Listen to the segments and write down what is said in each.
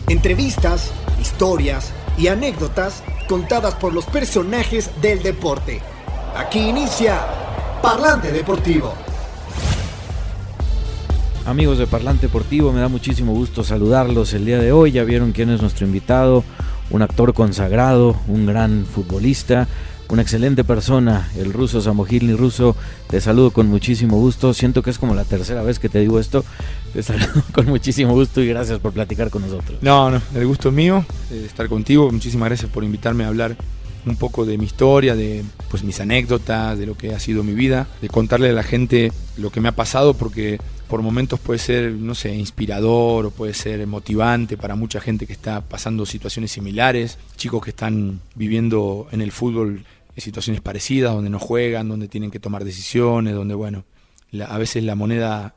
Entrevistas, historias y anécdotas contadas por los personajes del deporte. Aquí inicia Parlante Deportivo. Amigos de Parlante Deportivo, me da muchísimo gusto saludarlos el día de hoy. Ya vieron quién es nuestro invitado, un actor consagrado, un gran futbolista, una excelente persona, el ruso Samogilny. Ruso, te saludo con muchísimo gusto. Siento que es como la tercera vez que te digo esto. Te saludo con muchísimo gusto y gracias por platicar con nosotros. No, el gusto es mío de estar contigo. Muchísimas gracias por invitarme a hablar un poco de mi historia, de pues mis anécdotas, de lo que ha sido mi vida, de contarle a la gente lo que me ha pasado, porque por momentos puede ser, no sé, inspirador o puede ser motivante para mucha gente que está pasando situaciones similares, chicos que están viviendo en el fútbol situaciones parecidas, donde no juegan, donde tienen que tomar decisiones, donde, bueno, a veces la moneda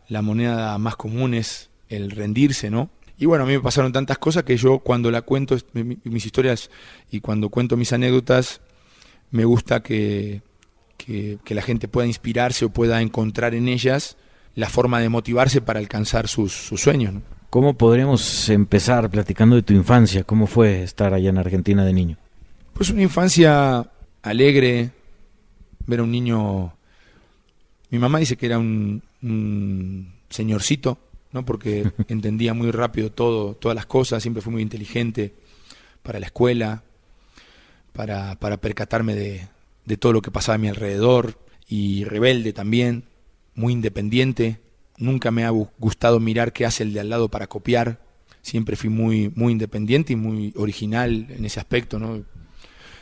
más común es el rendirse, ¿no? Y bueno, a mí me pasaron tantas cosas que yo cuando la cuento, mis historias y cuando cuento mis anécdotas, me gusta que la gente pueda inspirarse o pueda encontrar en ellas la forma de motivarse para alcanzar sus sueños, ¿no? ¿Cómo podríamos empezar platicando de tu infancia? ¿Cómo fue estar allá en Argentina de niño? Pues una infancia alegre, ver a un niño. Mi mamá dice que era un señorcito, ¿no? Porque entendía muy rápido todas las cosas, siempre fui muy inteligente para la escuela, para percatarme de todo lo que pasaba a mi alrededor, y rebelde también, muy independiente. Nunca me ha gustado mirar qué hace el de al lado para copiar, siempre fui muy, muy independiente y muy original en ese aspecto, ¿no?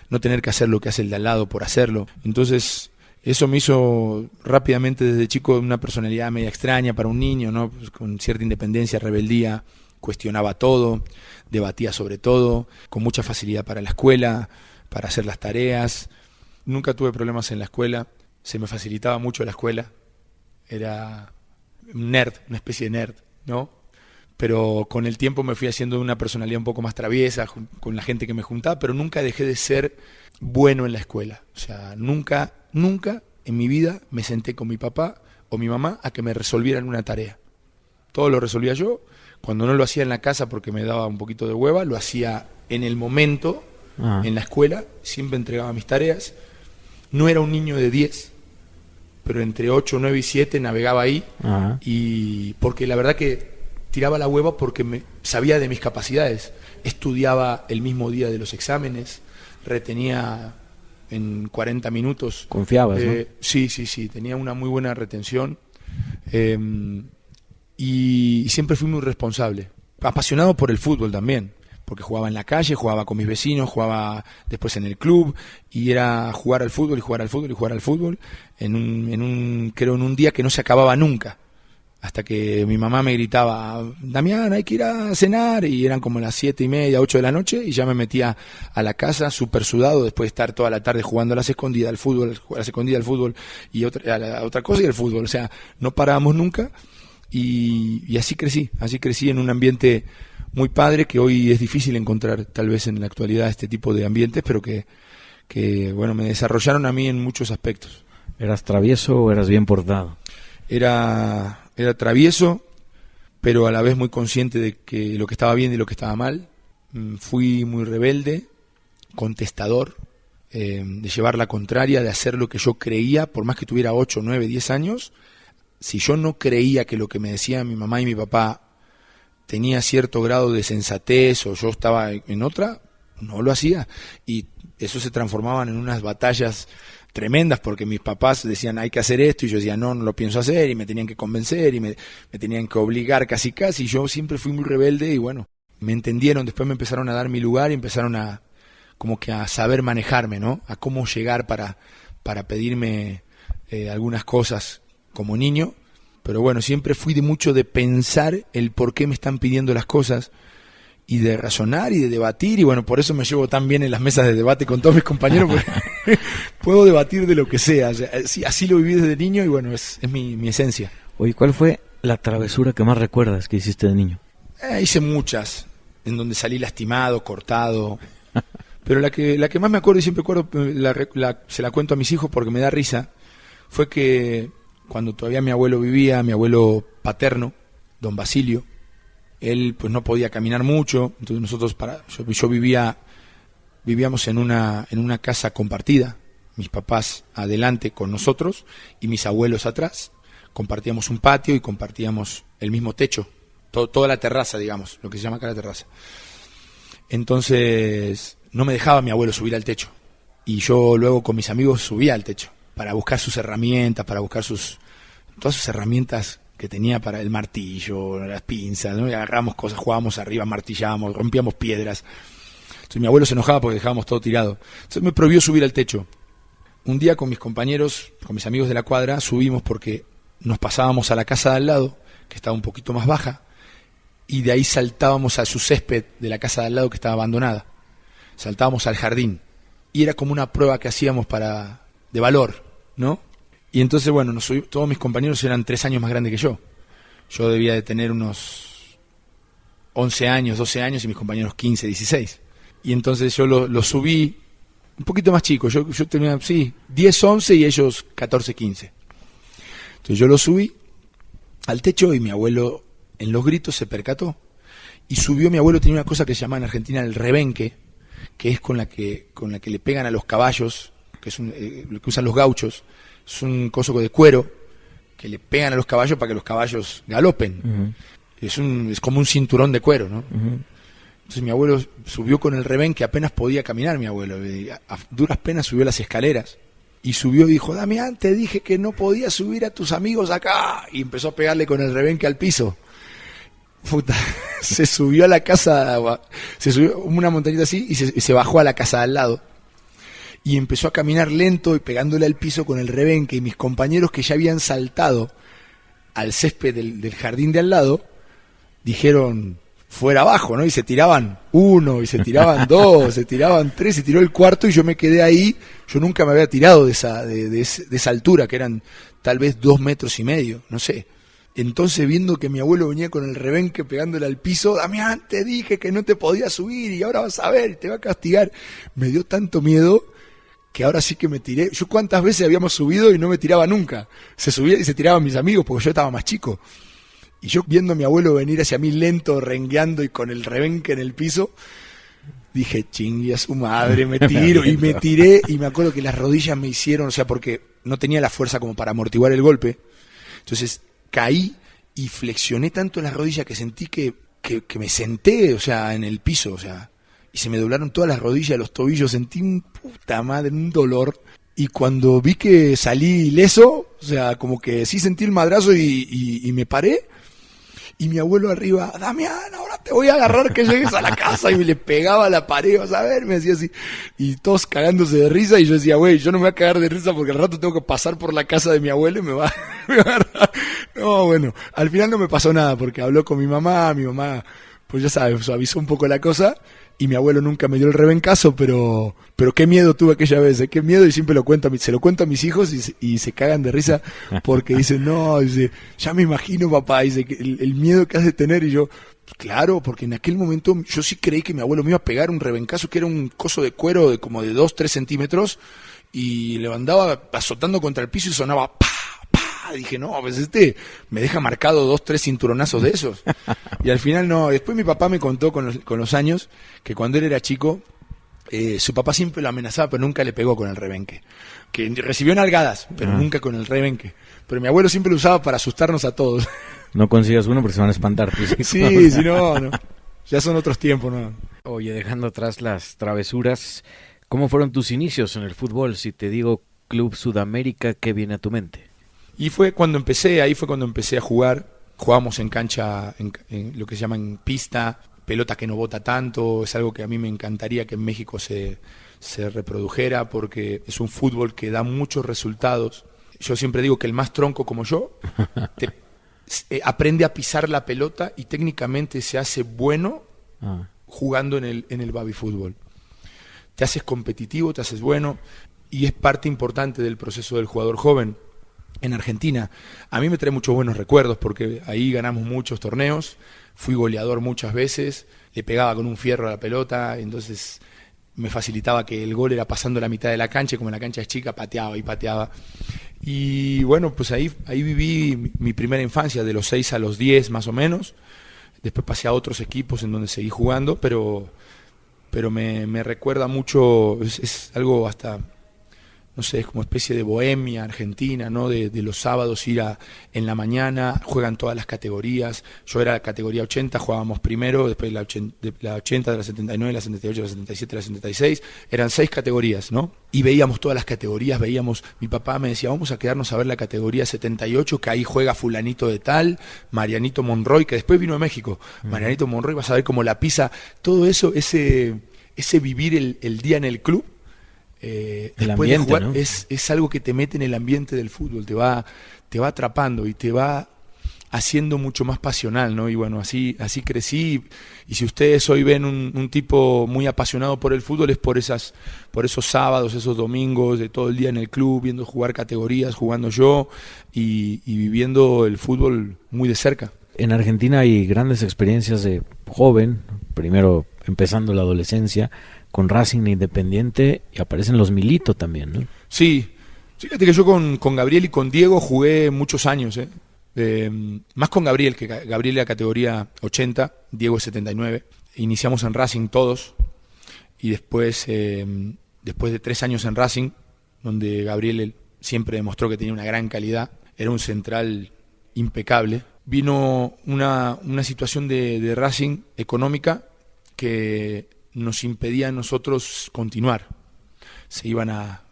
No tener que hacer lo que hace el de al lado por hacerlo. Entonces, eso me hizo rápidamente desde chico una personalidad media extraña para un niño, ¿no? Pues con cierta independencia, rebeldía, cuestionaba todo, debatía sobre todo, con mucha facilidad para la escuela, para hacer las tareas. Nunca tuve problemas en la escuela, se me facilitaba mucho la escuela. Era un nerd, una especie de nerd, ¿no? Pero con el tiempo me fui haciendo una personalidad un poco más traviesa con la gente que me juntaba, pero nunca dejé de ser bueno en la escuela. O sea, nunca en mi vida me senté con mi papá o mi mamá a que me resolvieran una tarea. Todo lo resolvía yo. Cuando no lo hacía en la casa porque me daba un poquito de hueva, lo hacía en el momento, en la escuela, siempre entregaba mis tareas. No era un niño de 10, pero entre 8, 9 y 7 navegaba ahí. Y porque la verdad que tiraba la hueva porque sabía de mis capacidades. Estudiaba el mismo día de los exámenes, retenía en 40 minutos. ¿Confiabas, no? Sí, tenía una muy buena retención. Y siempre fui muy responsable. Apasionado por el fútbol también, porque jugaba en la calle, jugaba con mis vecinos, jugaba después en el club, y era jugar al fútbol y jugar al fútbol y jugar al fútbol en un día que no se acababa nunca. Hasta que mi mamá me gritaba: Damián, hay que ir a cenar, y eran como las 7:30, 8 de la noche, y ya me metía a la casa súper sudado después de estar toda la tarde jugando a las escondidas al fútbol, y otra cosa y el fútbol. O sea, no parábamos nunca, y así crecí en un ambiente muy padre, que hoy es difícil encontrar tal vez en la actualidad este tipo de ambientes, pero que bueno, me desarrollaron a mí en muchos aspectos. ¿Eras travieso o eras bien portado? Era travieso, pero a la vez muy consciente de que lo que estaba bien y lo que estaba mal. Fui muy rebelde, contestador, de llevar la contraria, de hacer lo que yo creía, por más que tuviera 8, 9, 10 años. Si yo no creía que lo que me decían mi mamá y mi papá tenía cierto grado de sensatez, o yo estaba en otra, no lo hacía. Y eso se transformaban en unas batallas tremendas, porque mis papás decían hay que hacer esto, y yo decía no lo pienso hacer, y me tenían que convencer y me tenían que obligar casi, y yo siempre fui muy rebelde, y bueno, me entendieron, después me empezaron a dar mi lugar y empezaron a saber manejarme, ¿no? A cómo llegar para pedirme algunas cosas como niño. Pero bueno, siempre fui mucho de pensar el por qué me están pidiendo las cosas, y de razonar y de debatir, y bueno, por eso me llevo tan bien en las mesas de debate con todos mis compañeros, porque puedo debatir de lo que sea. O sea, así lo viví desde niño, y bueno, es mi esencia. Oye, ¿cuál fue la travesura que más recuerdas que hiciste de niño? Hice muchas, en donde salí lastimado, cortado, pero la que más me acuerdo, y siempre acuerdo, se la cuento a mis hijos porque me da risa, fue que cuando todavía mi abuelo vivía, mi abuelo paterno, don Basilio, Él pues no podía caminar mucho, entonces nosotros vivíamos en una casa compartida, mis papás adelante con nosotros y mis abuelos atrás. Compartíamos un patio y compartíamos el mismo techo, toda la terraza, digamos, lo que se llama acá la terraza. Entonces no me dejaba mi abuelo subir al techo y yo luego con mis amigos subía al techo para buscar sus herramientas, para buscar todas sus herramientas que tenía, para el martillo, las pinzas, ¿no? Y agarramos cosas, jugábamos arriba, martillábamos, rompíamos piedras. Entonces mi abuelo se enojaba porque dejábamos todo tirado. Entonces me prohibió subir al techo. Un día con mis compañeros, con mis amigos de la cuadra, subimos porque nos pasábamos a la casa de al lado, que estaba un poquito más baja, y de ahí saltábamos a su césped de la casa de al lado que estaba abandonada. Saltábamos al jardín. Y era como una prueba que hacíamos de valor, ¿no? Y entonces, bueno, todos mis compañeros eran 3 años más grandes que yo. Yo debía de tener unos 11 años, 12 años y mis compañeros 15, 16. Y entonces yo lo subí un poquito más chico. Yo tenía, 10, 11 y ellos 14, 15. Entonces yo lo subí al techo y mi abuelo en los gritos se percató. Y subió, mi abuelo tenía una cosa que se llama en Argentina el rebenque, que es con la que le pegan a los caballos, que es lo que usan los gauchos. Es un coso de cuero que le pegan a los caballos para que los caballos galopen. Uh-huh. Es como un cinturón de cuero, ¿no? Uh-huh. Entonces mi abuelo subió con el rebenque, apenas podía caminar mi abuelo, a duras penas subió las escaleras y subió y dijo: Damián, te dije que no podías subir a tus amigos acá, y empezó a pegarle con el rebenque al piso. Puta, se subió a la casa, se subió una montañita así y se bajó a la casa de al lado y empezó a caminar lento y pegándole al piso con el rebenque, y mis compañeros que ya habían saltado al césped del jardín de al lado dijeron: fuera abajo, ¿no? Y se tiraban 1, y se tiraban 2, se tiraban 3, se tiró el cuarto y yo me quedé ahí. Yo nunca me había tirado de esa altura, que eran tal vez 2,5 metros, no sé. Entonces, viendo que mi abuelo venía con el rebenque pegándole al piso: Damián, te dije que no te podías subir y ahora vas a ver, te va a castigar. Me dio tanto miedo que ahora sí que me tiré. Yo cuántas veces habíamos subido y no me tiraba nunca. Se subía y se tiraban mis amigos porque yo estaba más chico. Y yo viendo a mi abuelo venir hacia mí lento, rengueando y con el rebenque en el piso, dije: chingue a su madre, me tiro. Y me tiré y me acuerdo que las rodillas me hicieron, o sea, porque no tenía la fuerza como para amortiguar el golpe. Entonces caí y flexioné tanto las rodillas que sentí que me senté, o sea, en el piso, o sea, y se me doblaron todas las rodillas, los tobillos, sentí un dolor. Y cuando vi que salí ileso, o sea, como que sí sentí el madrazo y me paré. Y mi abuelo arriba: Damián, ahora te voy a agarrar que llegues a la casa. Y me le pegaba a la pared, vas a ver, me decía así. Y todos cagándose de risa. Y yo decía: güey, yo no me voy a cagar de risa porque al rato tengo que pasar por la casa de mi abuelo y me va a agarrar. No, bueno, al final no me pasó nada porque habló con mi mamá, pues ya sabes, suavizó un poco la cosa. Y mi abuelo nunca me dio el rebencazo, pero qué miedo tuve aquella vez, qué miedo, y siempre se lo cuento a mis hijos y se cagan de risa porque dicen: no, dice, ya me imagino, papá, dice, que el miedo que has de tener. Y yo: claro, porque en aquel momento yo sí creí que mi abuelo me iba a pegar un rebencazo, que era un coso de cuero de como de 2-3 centímetros, y le andaba azotando contra el piso y sonaba ¡pa! Dije: no, pues me deja marcado 2-3 cinturonazos de esos. Y al final no. Después mi papá me contó con los años que cuando él era chico, su papá siempre lo amenazaba, pero nunca le pegó con el rebenque. Que recibió nalgadas, pero nunca con el rebenque. Pero mi abuelo siempre lo usaba para asustarnos a todos. No consigas uno porque se van a espantar. Sí, si no. Ya son otros tiempos, ¿no? Oye, dejando atrás las travesuras, ¿cómo fueron tus inicios en el fútbol? Si te digo Club Sudamérica, ¿qué viene a tu mente? Y ahí fue cuando empecé a jugar. Jugábamos en cancha, en lo que se llama en pista, pelota que no bota tanto. Es algo que a mí me encantaría que en México se reprodujera, porque es un fútbol que da muchos resultados. Yo siempre digo que el más tronco como yo aprende a pisar la pelota y técnicamente se hace bueno jugando en el baby fútbol. Te haces competitivo, te haces bueno, y es parte importante del proceso del jugador joven. En Argentina, a mí me trae muchos buenos recuerdos porque ahí ganamos muchos torneos, fui goleador muchas veces, le pegaba con un fierro a la pelota, entonces me facilitaba que el gol era pasando la mitad de la cancha, y como la cancha es chica, pateaba y pateaba. Y bueno, pues ahí viví mi primera infancia, de los 6 a los 10 más o menos. Después pasé a otros equipos en donde seguí jugando, pero me recuerda mucho, es algo hasta, no sé, es como especie de bohemia argentina, ¿no? De los sábados ir en la mañana, juegan todas las categorías. Yo era la categoría 80, jugábamos primero, después la 80, de la 79, la 78, la 77, la 76. Eran 6 categorías, ¿no? Y veíamos todas las categorías, mi papá me decía, vamos a quedarnos a ver la categoría 78, que ahí juega fulanito de tal, Marianito Monroy, que después vino a México. Marianito Monroy, vas a ver cómo la pisa, todo eso, ese vivir el día en el club. Después ambiente, de jugar, ¿no? es algo que te mete en el ambiente del fútbol, te va atrapando y te va haciendo mucho más pasional, ¿no? Y bueno, así crecí. Y si ustedes hoy ven un tipo muy apasionado por el fútbol, es por esos sábados, esos domingos, de todo el día en el club, viendo jugar categorías, jugando yo y viviendo el fútbol muy de cerca. En Argentina hay grandes experiencias de joven, primero empezando la adolescencia, con Racing Independiente, y aparecen los Milito también, ¿no? Sí, fíjate que yo con Gabriel y con Diego jugué muchos años, más con Gabriel, que Gabriel era categoría 80, Diego es 79. Iniciamos en Racing todos, y después de 3 años en Racing, donde Gabriel siempre demostró que tenía una gran calidad, era un central impecable, vino una situación de Racing económica que nos impedía a nosotros continuar. Se iban a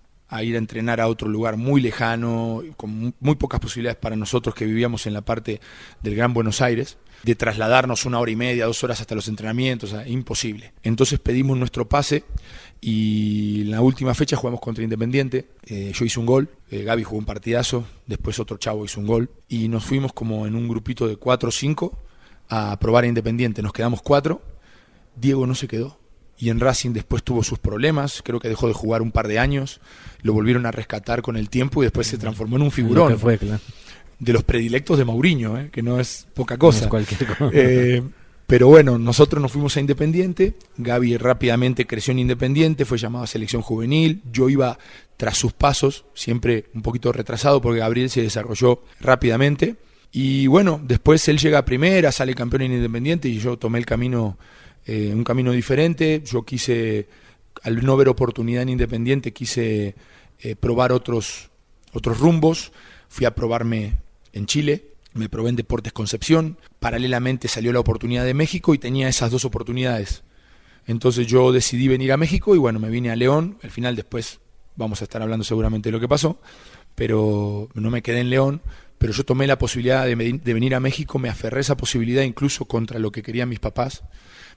ir a entrenar a otro lugar muy lejano, con muy pocas posibilidades para nosotros que vivíamos en la parte del Gran Buenos Aires, de trasladarnos 1 hora y media, 2 horas hasta los entrenamientos, imposible. Entonces pedimos nuestro pase y en la última fecha jugamos contra Independiente. Yo hice un gol, Gaby jugó un partidazo, después otro chavo hizo un gol y nos fuimos como en un grupito de 4 o 5 a probar a Independiente. Nos quedamos 4, Diego no se quedó. Y en Racing después tuvo sus problemas, creo que dejó de jugar un par de años, lo volvieron a rescatar con el tiempo y después se transformó en un figurón. Que fue, claro. De los predilectos de Mourinho, que no es poca cosa. No es cualquier cosa. Pero bueno, nosotros nos fuimos a Independiente, Gaby rápidamente creció en Independiente, fue llamado a selección juvenil, yo iba tras sus pasos, siempre un poquito retrasado porque Gabriel se desarrolló rápidamente. Y bueno, después él llega a primera, sale campeón en Independiente y yo tomé el camino... un camino diferente. Yo quise, al no ver oportunidad en Independiente, quise probar otros rumbos. Fui a probarme en Chile, me probé en Deportes Concepción, paralelamente salió la oportunidad de México y tenía esas 2 oportunidades. Entonces yo decidí venir a México y bueno, me vine a León. Al final después vamos a estar hablando seguramente de lo que pasó, pero no me quedé en León. Pero yo tomé la posibilidad de venir a México, me aferré a esa posibilidad incluso contra lo que querían mis papás.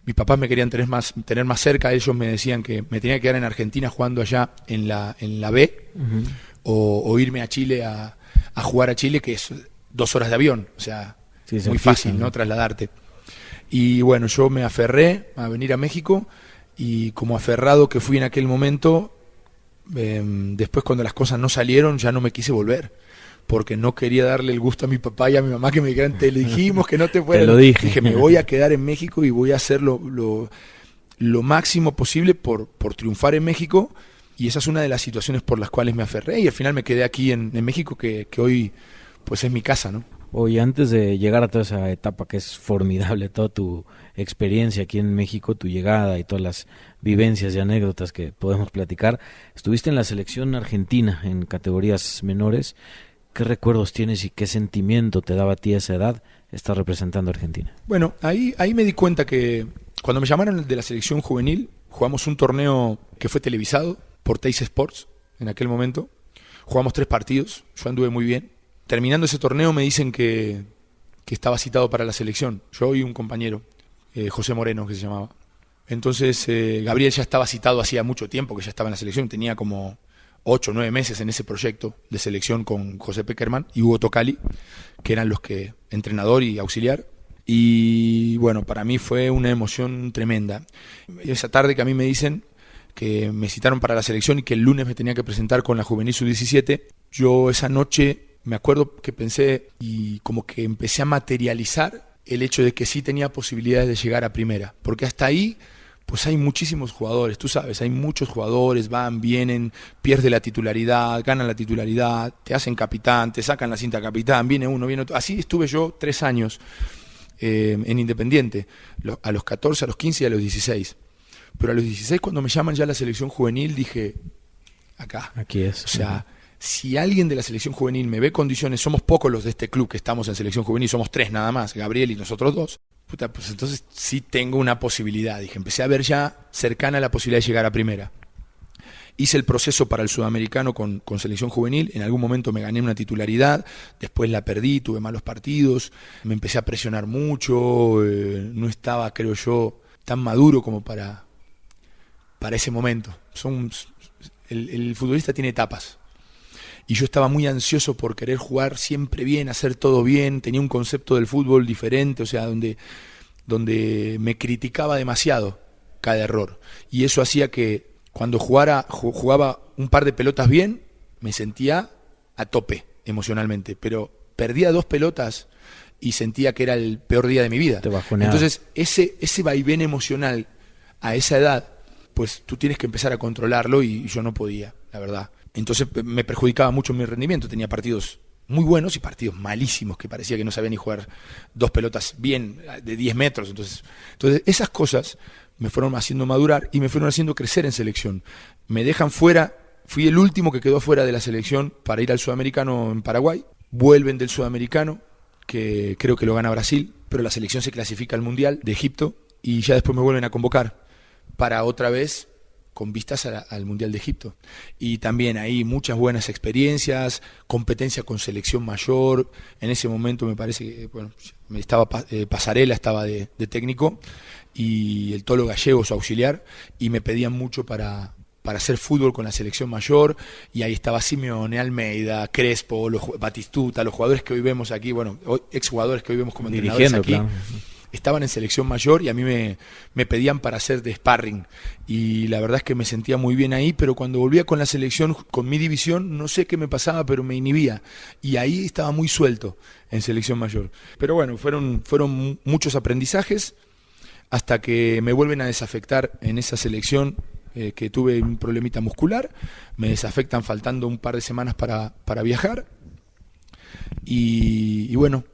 Mis papás me querían tener más cerca, ellos me decían que me tenía que quedar en Argentina jugando allá en la B, o irme a Chile a jugar a Chile, que es 2 horas de avión, o sea, sí, muy fácil, ¿no? Trasladarte. Y bueno, yo me aferré a venir a México y como aferrado que fui en aquel momento, después cuando las cosas no salieron ya no me quise volver. Porque no quería darle el gusto a mi papá y a mi mamá que me dijeran, te dijimos que no te fueras. Te lo dije. Dije, me voy a quedar en México y voy a hacer lo máximo posible por triunfar en México. Y esa es una de las situaciones por las cuales me aferré. Y al final me quedé aquí en México, que hoy pues es mi casa, ¿no? Hoy, antes de llegar a toda esa etapa que es formidable, toda tu experiencia aquí en México, tu llegada y todas las vivencias y anécdotas que podemos platicar, estuviste en la selección argentina en categorías menores. ¿Qué recuerdos tienes y qué sentimiento te daba a ti a esa edad estar representando a Argentina? Bueno, ahí me di cuenta que cuando me llamaron de la selección juvenil, jugamos un torneo que fue televisado por Teis Sports en aquel momento. Jugamos 3 partidos, yo anduve muy bien. Terminando ese torneo me dicen que estaba citado para la selección. Yo y un compañero, José Moreno, que se llamaba. Entonces Gabriel ya estaba citado hacía mucho tiempo, que ya estaba en la selección, tenía como 8 o 9 meses en ese proyecto de selección con José Peckerman y Hugo Tocali, que eran los que, entrenador y auxiliar. Y bueno, para mí fue una emoción tremenda. Esa tarde que a mí me dicen que me citaron para la selección y que el lunes me tenía que presentar con la Juvenil Sub-17, yo esa noche me acuerdo que pensé y como que empecé a materializar el hecho de que sí tenía posibilidades de llegar a primera, porque hasta ahí pues hay muchísimos jugadores, tú sabes, hay muchos jugadores, van, vienen, pierde la titularidad, ganan la titularidad, te hacen capitán, te sacan la cinta capitán, viene uno, viene otro. Así estuve yo 3 años en Independiente, a los 14, a los 15 y a los 16. Pero a los 16, cuando me llaman ya a la selección juvenil, dije, acá. Aquí es. O sea, si alguien de la selección juvenil me ve condiciones, somos pocos los de este club que estamos en selección juvenil, somos 3 nada más, Gabriel y nosotros 2. Puta, pues entonces sí tengo una posibilidad. Dije, empecé a ver ya cercana la posibilidad de llegar a primera. Hice el proceso para el sudamericano con selección juvenil, en algún momento me gané una titularidad, después la perdí, tuve malos partidos, me empecé a presionar mucho, no estaba, creo yo, tan maduro como para ese momento. El futbolista tiene etapas, y yo estaba muy ansioso por querer jugar siempre bien, hacer todo bien, tenía un concepto del fútbol diferente, o sea, donde me criticaba demasiado cada error, y eso hacía que cuando jugaba un par de pelotas bien, me sentía a tope emocionalmente, pero perdía 2 pelotas y sentía que era el peor día de mi vida. Entonces, ese vaivén emocional a esa edad, pues tú tienes que empezar a controlarlo, y yo no podía, la verdad. Entonces me perjudicaba mucho mi rendimiento, tenía partidos muy buenos y partidos malísimos, que parecía que no sabía ni jugar 2 pelotas bien de 10 metros. Entonces esas cosas me fueron haciendo madurar y me fueron haciendo crecer en selección. Me dejan fuera, fui el último que quedó fuera de la selección para ir al sudamericano en Paraguay. Vuelven del sudamericano, que creo que lo gana Brasil, pero la selección se clasifica al Mundial de Egipto, y ya después me vuelven a convocar para otra vez con vistas al Mundial de Egipto. Y también ahí muchas buenas experiencias, competencia con selección mayor. En ese momento me parece que, bueno, Pasarela estaba de técnico, y el Tolo Gallego, su auxiliar, y me pedían mucho para hacer fútbol con la selección mayor, y ahí estaba Simeone, Almeida, Crespo, Batistuta, los jugadores que hoy vemos aquí, bueno, exjugadores que hoy vemos como entrenadores aquí. Claro. Estaban en selección mayor, y a mí me pedían para hacer de sparring, y la verdad es que me sentía muy bien ahí, pero cuando volvía con la selección, con mi división, no sé qué me pasaba, pero me inhibía, y ahí estaba muy suelto en selección mayor. Pero bueno, fueron muchos aprendizajes, hasta que me vuelven a desafectar en esa selección, que tuve un problemita muscular, me desafectan faltando un par de semanas para viajar, y bueno,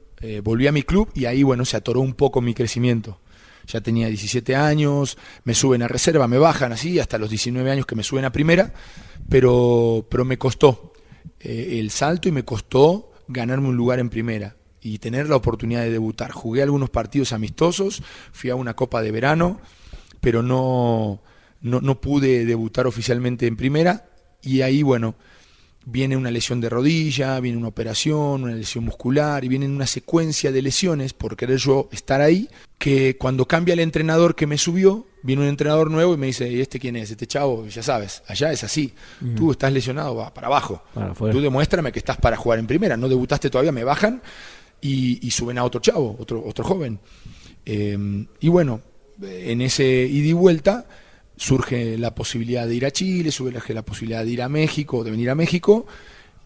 volví a mi club, y ahí, bueno, se atoró un poco mi crecimiento. Ya tenía 17 años, me suben a reserva, me bajan así, hasta los 19 años que me suben a primera, pero me costó el salto, y me costó ganarme un lugar en primera y tener la oportunidad de debutar. Jugué algunos partidos amistosos, fui a una Copa de Verano, pero no pude debutar oficialmente en primera, y ahí, bueno, viene una lesión de rodilla, viene una operación, una lesión muscular, y viene una secuencia de lesiones por querer yo estar ahí, que cuando cambia el entrenador que me subió, viene un entrenador nuevo y me dice, ¿y este quién es? Este chavo, ya sabes, allá es así, tú estás lesionado, va para abajo, tú demuéstrame que estás para jugar en primera, no debutaste todavía, me bajan y suben a otro chavo, otro joven. Y bueno, en ese ida y vuelta surge la posibilidad de ir a Chile, surge la posibilidad de ir a México, de venir a México,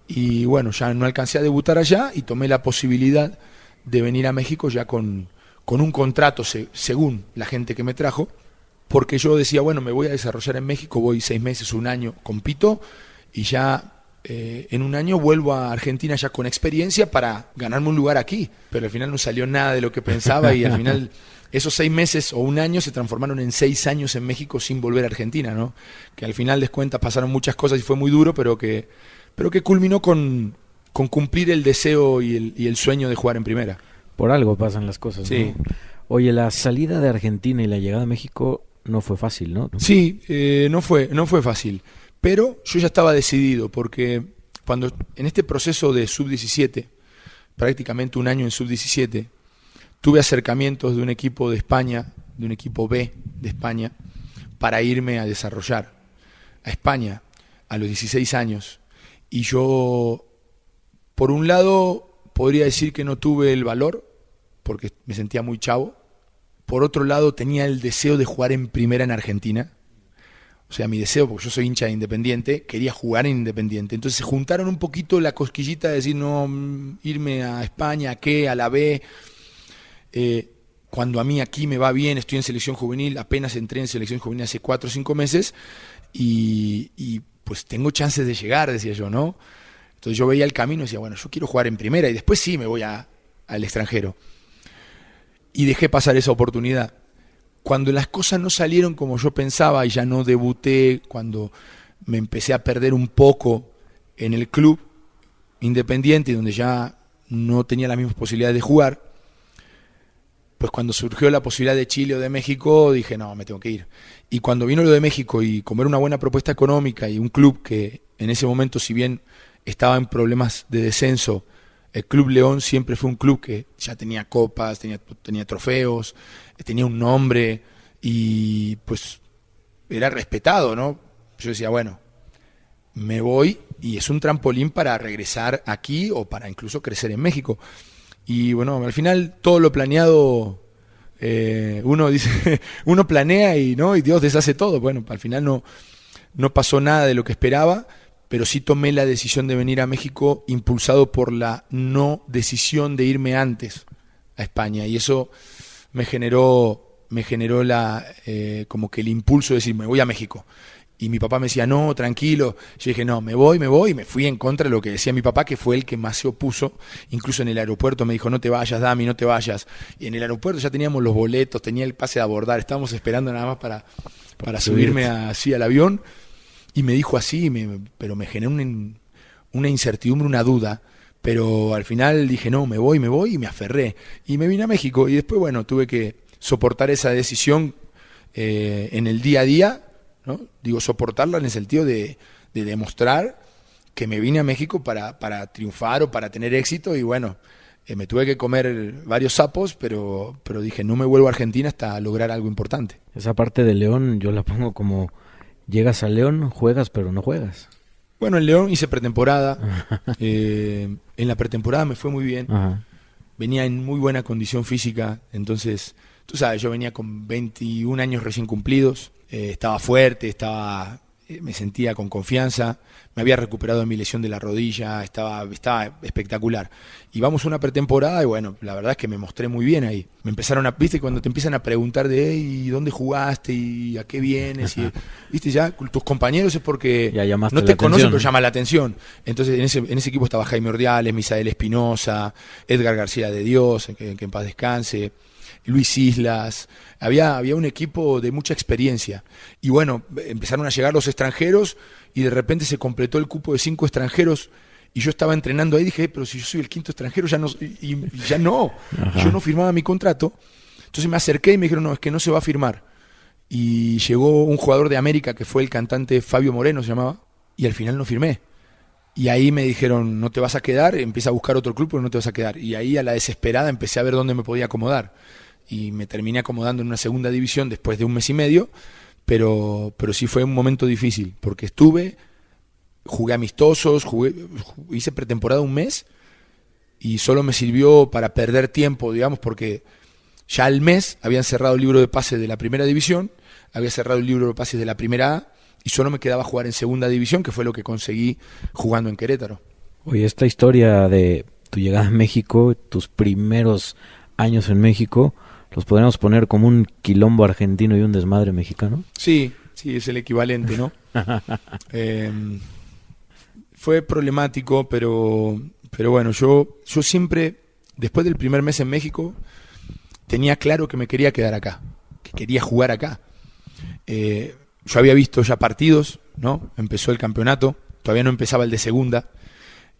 y bueno, ya no alcancé a debutar allá, y tomé la posibilidad de venir a México ya con un contrato según la gente que me trajo, porque yo decía, bueno, me voy a desarrollar en México, voy 6 meses, un año, compito, y ya en un año vuelvo a Argentina ya con experiencia para ganarme un lugar aquí, pero al final no salió nada de lo que pensaba, y al final esos 6 meses o un año se transformaron en 6 años en México sin volver a Argentina, ¿no? Que al final de cuentas pasaron muchas cosas y fue muy duro, pero que culminó con cumplir el deseo y el sueño de jugar en primera. Por algo pasan las cosas, sí. ¿no? Oye, la salida de Argentina y la llegada a México no fue fácil, ¿no? Sí, no fue fácil, pero yo ya estaba decidido, porque cuando en este proceso de sub-17, prácticamente un año en sub-17, tuve acercamientos de un equipo de España, de un equipo B de España, para irme a desarrollar a España a los 16 años. Y yo, por un lado, podría decir que no tuve el valor, porque me sentía muy chavo. Por otro lado, tenía el deseo de jugar en primera en Argentina. O sea, mi deseo, porque yo soy hincha de Independiente, quería jugar en Independiente. Entonces se juntaron un poquito la cosquillita de decir, no, irme a España, ¿qué? A la B. Cuando a mí aquí me va bien, estoy en selección juvenil, apenas entré en selección juvenil hace 4 o 5 meses, y pues tengo chances de llegar, decía yo, ¿no? Entonces yo veía el camino y decía, bueno, yo quiero jugar en primera y después sí me voy al extranjero. y dejé pasar esa oportunidad. Cuando las cosas no salieron como yo pensaba y ya no debuté, cuando me empecé a perder un poco en el club Independiente, donde ya no tenía las mismas posibilidades de jugar, pues cuando surgió la posibilidad de Chile o de México, dije, no, me tengo que ir. Y cuando vino lo de México y como era una buena propuesta económica y un club que en ese momento, si bien estaba en problemas de descenso, el Club León siempre fue un club que ya tenía copas, tenía trofeos, tenía un nombre y pues era respetado, ¿no? Yo decía, bueno, me voy y es un trampolín para regresar aquí o para incluso crecer en México. Y bueno, al final todo lo planeado, uno dice, uno planea y Dios deshace todo. Bueno, al final no pasó nada de lo que esperaba, pero sí tomé la decisión de venir a México impulsado por la no decisión de irme antes a España, y eso me generó como que el impulso de decir, me voy a México. Y mi papá me decía, no, tranquilo. Yo dije, no, me voy, y me fui en contra de lo que decía mi papá, que fue el que más se opuso. Incluso en el aeropuerto me dijo, no te vayas, Dami, no te vayas. Y en el aeropuerto ya teníamos los boletos, tenía el pase de abordar, estábamos esperando nada más para subirme así al avión. Y me dijo así, pero me generó una incertidumbre, una duda. Pero al final dije, no, me voy, y me aferré. Y me vine a México. Y después, bueno, tuve que soportar esa decisión en el día a día, ¿no? Digo, soportarla en el sentido de demostrar que me vine a México para triunfar o para tener éxito. Y bueno, me tuve que comer varios sapos, pero dije, no me vuelvo a Argentina hasta lograr algo importante. Esa parte de León yo la pongo como, llegas a León, juegas pero no juegas. Bueno, en León hice pretemporada. En la pretemporada me fue muy bien. Ajá. Venía en muy buena condición física. Entonces, tú sabes, yo venía con 21 años recién cumplidos. Estaba fuerte, me sentía con confianza. Me había recuperado de mi lesión de la rodilla. Estaba espectacular. Y vamos a una pretemporada y bueno, la verdad es que me mostré muy bien ahí. Me empezaron viste, cuando te empiezan a preguntar de, ¿y dónde jugaste? ¿Y a qué vienes? Y, viste, ya tus compañeros es porque no te conocen, pero llama la atención. Entonces en ese equipo estaba Jaime Ordiales, Misael Espinosa, Edgar García de Dios, que en paz descanse, Luis Islas. Había un equipo de mucha experiencia. Y bueno, empezaron a llegar los extranjeros y de repente se completó el cupo de 5 extranjeros. Y yo estaba entrenando ahí y dije, pero si yo soy el 5º extranjero, ya no. Ajá. Yo no firmaba mi contrato. Entonces me acerqué y me dijeron, no, es que no se va a firmar. Y llegó un jugador de América, que fue el cantante Fabio Moreno, se llamaba, y al final no firmé. Y ahí me dijeron, no te vas a quedar, empieza a buscar otro club, pero no te vas a quedar. Y ahí a la desesperada empecé a ver dónde me podía acomodar. Y me terminé acomodando en una segunda división después de 1 mes y medio, pero sí fue un momento difícil, porque jugué amistosos, hice pretemporada 1 mes y solo me sirvió para perder tiempo, digamos, porque ya al mes habían cerrado el libro de pases de la primera división, había cerrado el libro de pases de la primera A y solo me quedaba jugar en segunda división, que fue lo que conseguí jugando en Querétaro. Oye, esta historia de tu llegada a México, tus primeros años en México, ¿los podríamos poner como un quilombo argentino y un desmadre mexicano? Sí, es el equivalente, ¿no? Fue problemático, pero bueno, yo siempre, después del primer mes en México, tenía claro que me quería quedar acá, que quería jugar acá. Yo había visto ya partidos, ¿no? Empezó el campeonato, todavía no empezaba el de segunda,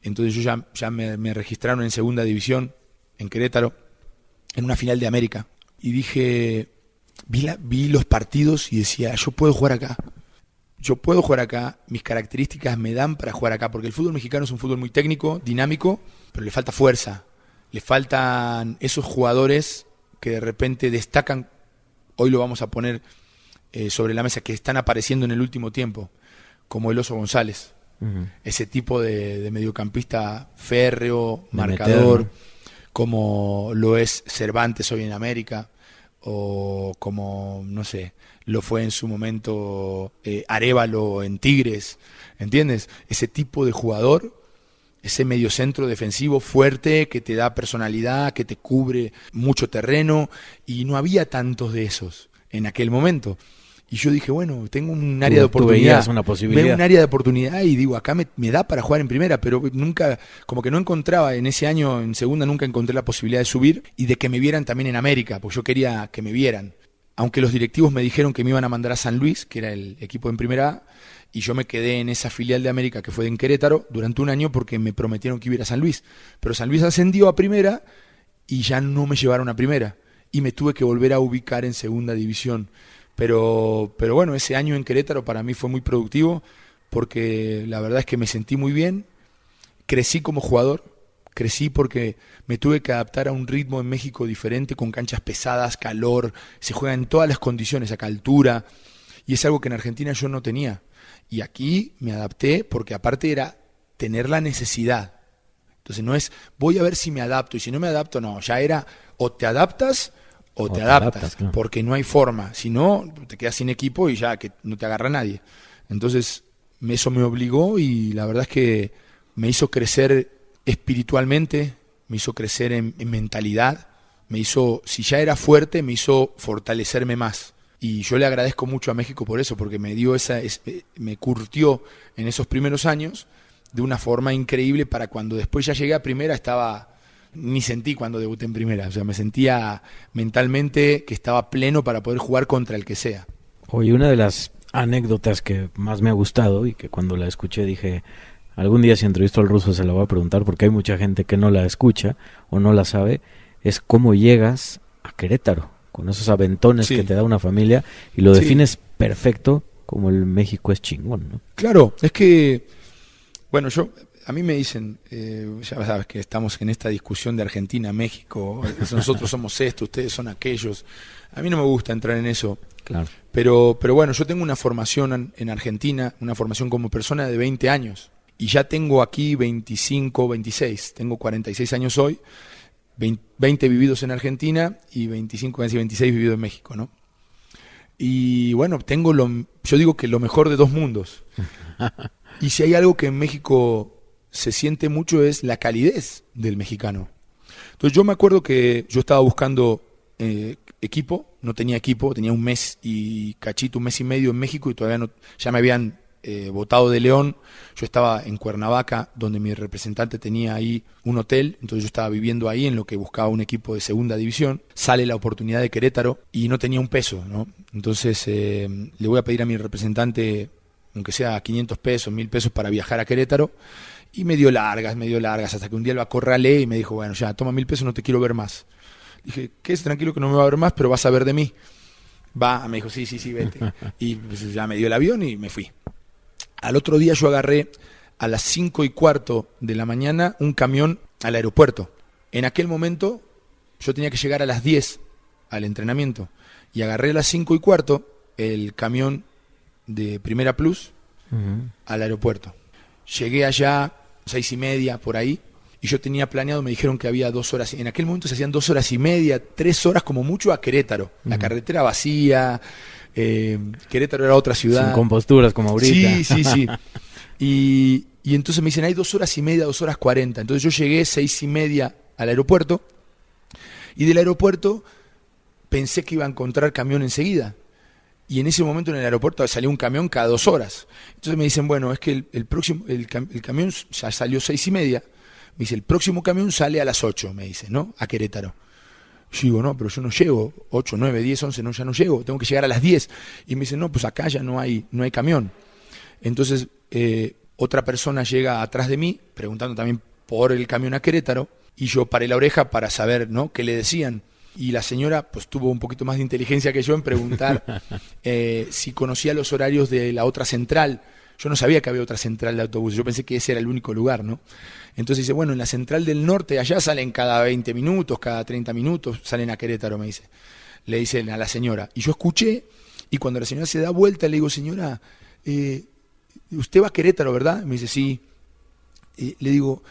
entonces ya me registraron en segunda división, en Querétaro, en una final de América. Y dije, vi los partidos y decía, yo puedo jugar acá, mis características me dan para jugar acá, porque el fútbol mexicano es un fútbol muy técnico, dinámico, pero le falta fuerza, le faltan esos jugadores que de repente destacan, hoy lo vamos a poner sobre la mesa, que están apareciendo en el último tiempo, como el Oso González, ese tipo de mediocampista férreo, marcador, como lo es Cervantes hoy en América, o como, no sé, lo fue en su momento Arévalo en Tigres, ¿entiendes? Ese tipo de jugador, ese mediocentro defensivo fuerte que te da personalidad, que te cubre mucho terreno, y no había tantos de esos en aquel momento. Y yo dije, bueno, tengo un área de oportunidad. Una posibilidad. Veo un área de oportunidad y digo, acá me da para jugar en primera, pero nunca, como que no encontraba, en ese año en segunda nunca encontré la posibilidad de subir y de que me vieran también en América, porque yo quería que me vieran. Aunque los directivos me dijeron que me iban a mandar a San Luis, que era el equipo en primera A, y yo me quedé en esa filial de América que fue en Querétaro durante un año porque me prometieron que iba a ir a San Luis. Pero San Luis ascendió a primera y ya no me llevaron a primera. Y me tuve que volver a ubicar en segunda división. Pero bueno, ese año en Querétaro para mí fue muy productivo porque la verdad es que me sentí muy bien, crecí como jugador, crecí porque me tuve que adaptar a un ritmo en México diferente, con canchas pesadas, calor, se juega en todas las condiciones, acá altura, y es algo que en Argentina yo no tenía. Y aquí me adapté porque aparte era tener la necesidad. Entonces no es, voy a ver si me adapto, y si no me adapto, no, ya era o te adaptas o te adaptas, claro. Porque no hay forma, si no te quedas sin equipo y ya que no te agarra nadie. Entonces eso me obligó y la verdad es que me hizo crecer espiritualmente, me hizo crecer en mentalidad, me hizo, si ya era fuerte, me hizo fortalecerme más. Y yo le agradezco mucho a México por eso, porque me dio me curtió en esos primeros años de una forma increíble para cuando después ya llegué a primera ni sentí cuando debuté en primera, o sea, me sentía mentalmente que estaba pleno para poder jugar contra el que sea. Oye, una de las anécdotas que más me ha gustado y que cuando la escuché dije, algún día si entrevisto al Ruso se la voy a preguntar porque hay mucha gente que no la escucha o no la sabe, es cómo llegas a Querétaro, con esos aventones que te da una familia y lo defines perfecto como el México es chingón, ¿no? Claro, es que, bueno, a mí me dicen, ya sabes que estamos en esta discusión de Argentina, México, nosotros somos esto, ustedes son aquellos. A mí no me gusta entrar en eso. Claro. Pero bueno, yo tengo una formación en Argentina, una formación como persona de 20 años. Y ya tengo aquí 25, 26. Tengo 46 años hoy, 20 vividos en Argentina y 25, casi 26 vividos en México, ¿no? Y bueno, yo digo que lo mejor de dos mundos. Y si hay algo que en México se siente mucho es la calidez del mexicano. Entonces yo me acuerdo que yo estaba buscando equipo, no tenía equipo, tenía un mes y cachito, un mes y medio en México y todavía ya me habían votado de León. Yo estaba en Cuernavaca, donde mi representante tenía ahí un hotel, entonces yo estaba viviendo ahí en lo que buscaba un equipo de segunda división. Sale la oportunidad de Querétaro y no tenía un peso, ¿no? Entonces le voy a pedir a mi representante, aunque sea 500 pesos, 1000 pesos para viajar a Querétaro. Y me dio largas, hasta que un día lo acorralé y me dijo, bueno, ya, toma 1000 pesos, no te quiero ver más. Dije, ¿qué es? Tranquilo que no me va a ver más, pero vas a ver de mí. Me dijo, sí, vete. Y pues, ya me dio el avión y me fui. Al otro día yo agarré a las 5:15 de la mañana un camión al aeropuerto. En aquel momento yo tenía que llegar a las 10 al entrenamiento. Y agarré a las 5:15 el camión de Primera Plus al aeropuerto. Llegué allá 6:30 por ahí y yo tenía planeado, me dijeron que había 2 horas, en aquel momento se hacían 2 horas y media, 3 horas como mucho a Querétaro, la carretera vacía, Querétaro era otra ciudad. Sin composturas como ahorita. Sí. Y entonces me dicen, hay 2 horas y media, 2 horas 40, entonces yo llegué 6:30 al aeropuerto y del aeropuerto pensé que iba a encontrar camión enseguida. Y en ese momento en el aeropuerto salió un camión cada 2 horas. Entonces me dicen, bueno, es que el camión ya salió 6:30. Me dice, el próximo camión sale a las 8, me dice, ¿no? A Querétaro. Yo digo, no, pero yo no llego. 8, 9, 10, 11, no, ya no llego. Tengo que llegar a las 10. Y me dice, no, pues acá ya no hay camión. Entonces, otra persona llega atrás de mí, preguntando también por el camión a Querétaro. Y yo paré la oreja para saber, ¿no?, qué le decían. Y la señora pues tuvo un poquito más de inteligencia que yo en preguntar si conocía los horarios de la otra central. Yo no sabía que había otra central de autobuses, yo pensé que ese era el único lugar, ¿no? Entonces dice, bueno, en la central del norte, allá salen cada 20 minutos, cada 30 minutos, salen a Querétaro, me dice. Le dicen a la señora. Y yo escuché, y cuando la señora se da vuelta, le digo, señora, usted va a Querétaro, ¿verdad? Me dice, sí. Le digo,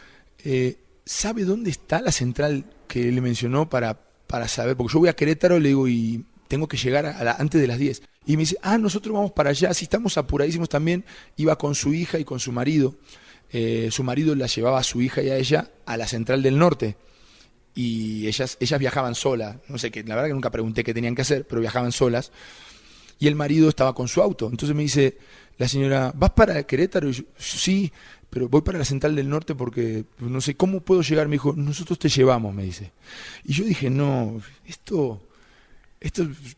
¿sabe dónde está la central que le mencionó para saber? Porque yo voy a Querétaro, le digo, y tengo que llegar antes de las 10. Y me dice, nosotros vamos para allá, si estamos apuradísimos también. Iba con su hija y con su marido. Su marido la llevaba a su hija y a ella a la central del norte. Y ellas viajaban solas. No sé, la verdad que nunca pregunté qué tenían que hacer, pero viajaban solas. y el marido estaba con su auto. Entonces me dice la señora, ¿vas para Querétaro? Y yo, sí, pero voy para la Central del Norte porque no sé cómo puedo llegar. Me dijo, nosotros te llevamos, me dice. Y yo dije, no, esto,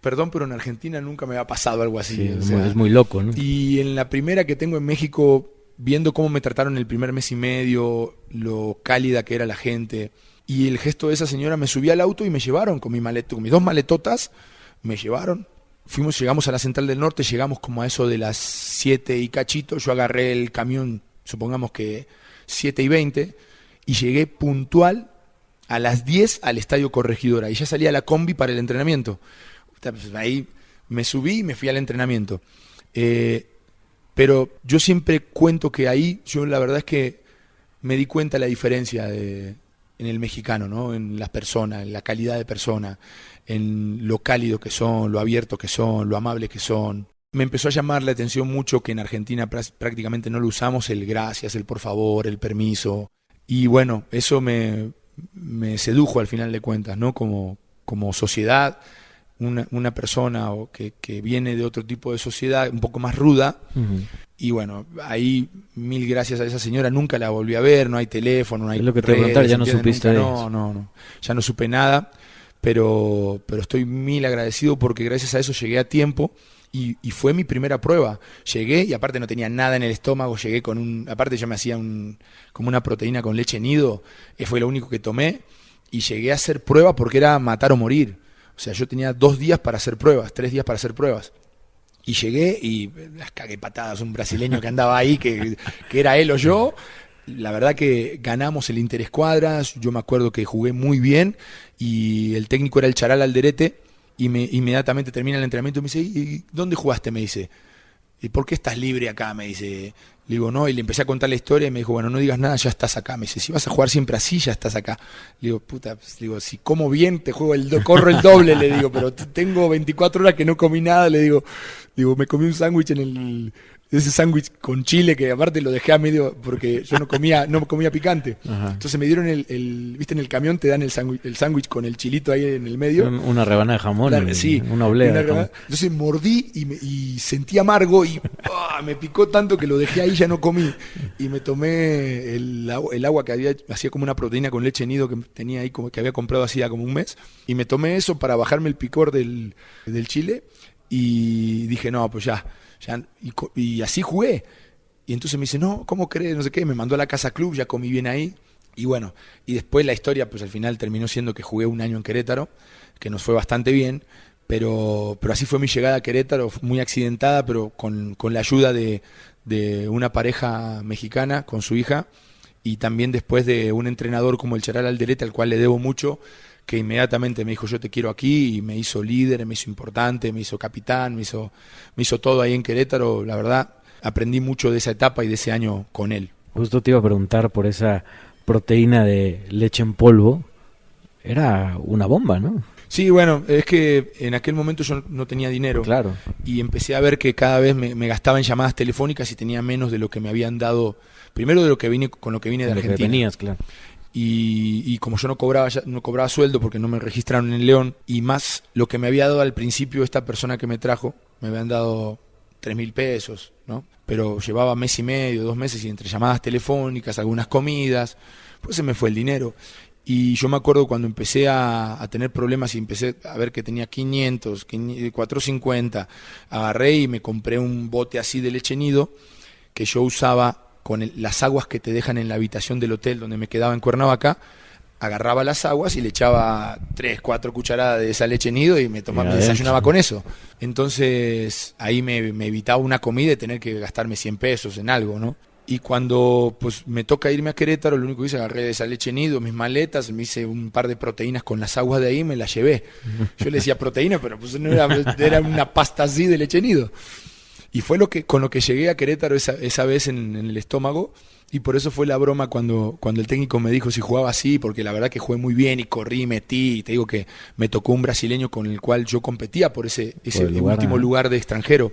perdón, pero en Argentina nunca me había pasado algo así. Sí, o sea, es muy loco, ¿no? Y en la primera que tengo en México, viendo cómo me trataron el primer mes y medio, lo cálida que era la gente, y el gesto de esa señora, me subí al auto y me llevaron con con mis 2 maletotas, me llevaron. Llegamos a la Central del Norte, llegamos como a eso de las 7 y cachito, yo agarré el camión, supongamos que 7:20, y llegué puntual a las 10 al Estadio Corregidora, y ya salía la combi para el entrenamiento. Ahí me subí y me fui al entrenamiento. Pero yo siempre cuento que ahí, yo la verdad es que me di cuenta de la diferencia en el mexicano, ¿no? En las personas, en la calidad de persona, en lo cálido que son, lo abierto que son, lo amable que son. Me empezó a llamar la atención mucho que en Argentina prácticamente no lo usamos, el gracias, el por favor, el permiso. Y bueno, eso me sedujo al final de cuentas, ¿no? Como sociedad, una persona que viene de otro tipo de sociedad, un poco más ruda. Uh-huh. Y bueno, ahí 1000 gracias a esa señora, nunca la volví a ver, no hay teléfono, no hay es lo que redes, te preguntar, ya no supiste nunca, de eso. No, ya no supe nada, pero estoy 1000 agradecido porque gracias a eso llegué a tiempo y fue mi primera prueba. Llegué y aparte no tenía nada en el estómago, llegué aparte yo me hacía como una proteína con leche nido, fue lo único que tomé, y llegué a hacer prueba porque era matar o morir. O sea, yo tenía 2 días para hacer pruebas, 3 días para hacer pruebas. Y llegué y las cagué patadas, un brasileño que andaba ahí, que era él o yo. La verdad que ganamos el interescuadras, yo me acuerdo que jugué muy bien y el técnico era el Charal Alderete y inmediatamente termina el entrenamiento y me dice, ¿y dónde jugaste? Me dice, ¿y por qué estás libre acá? Me dice. Le digo, no, y le empecé a contar la historia y me dijo, bueno, no digas nada, ya estás acá. Me dice, si vas a jugar siempre así, ya estás acá. Le digo, puta, si como bien, te juego corro el doble, le digo, pero tengo 24 horas que no comí nada, le digo, me comí un sándwich ese sándwich con chile, que aparte lo dejé a medio, porque yo no comía picante. Ajá. Entonces me dieron viste, en el camión te dan el sándwich con el chilito ahí en el medio. Una rebanada de jamón, sí, una oblea. Entonces mordí y sentí amargo y me picó tanto que lo dejé ahí, ya no comí. Y me tomé el agua que hacía como una proteína con leche nido que tenía ahí, como que había comprado hacía como un mes. Y me tomé eso para bajarme el picor del chile. Y dije, no, pues ya y así jugué. Y entonces me dice, no, ¿cómo crees? No sé qué, me mandó a la casa club, ya comí bien ahí. Y bueno, y después la historia, pues al final terminó siendo que jugué 1 año en Querétaro, que nos fue bastante bien, pero así fue mi llegada a Querétaro, muy accidentada, pero con la ayuda de una pareja mexicana con su hija, y también después de un entrenador como el Charal Alderete, al cual le debo mucho, que inmediatamente me dijo, yo te quiero aquí, y me hizo líder, me hizo importante, me hizo capitán, me hizo todo ahí en Querétaro. La verdad, aprendí mucho de esa etapa y de ese año con él. Justo te iba a preguntar por esa proteína de leche en polvo, era una bomba, ¿no? Sí, bueno, es que en aquel momento yo no tenía dinero. Claro. Y empecé a ver que cada vez me gastaba en llamadas telefónicas y tenía menos de lo que me habían dado, primero de lo que vine de Argentina. Que venías, claro. Y como yo no cobraba sueldo porque no me registraron en León, y más lo que me había dado al principio esta persona que me trajo, me habían dado 3.000 pesos, ¿no? Pero llevaba 1 mes y medio, 2 meses, y entre llamadas telefónicas, algunas comidas, pues se me fue el dinero. Y yo me acuerdo cuando empecé a tener problemas y empecé a ver que tenía 500, 450, agarré y me compré un bote así de leche nido que yo usaba con las aguas que te dejan en la habitación del hotel donde me quedaba en Cuernavaca. Agarraba las aguas y le echaba 3, 4 cucharadas de esa leche nido y me desayunaba con eso. Entonces ahí me evitaba una comida y tener que gastarme 100 pesos en algo, ¿no? Y cuando pues me toca irme a Querétaro, lo único que hice, agarré de esa leche nido, mis maletas, me hice un par de proteínas con las aguas de ahí y me las llevé. Yo le decía proteína, pero pues no era una pasta así de leche nido. Y fue con lo que llegué a Querétaro esa vez en el estómago, y por eso fue la broma cuando el técnico me dijo si jugaba así, porque la verdad que jugué muy bien y corrí, metí, y te digo que me tocó un brasileño con el cual yo competía por ese último lugar de extranjero.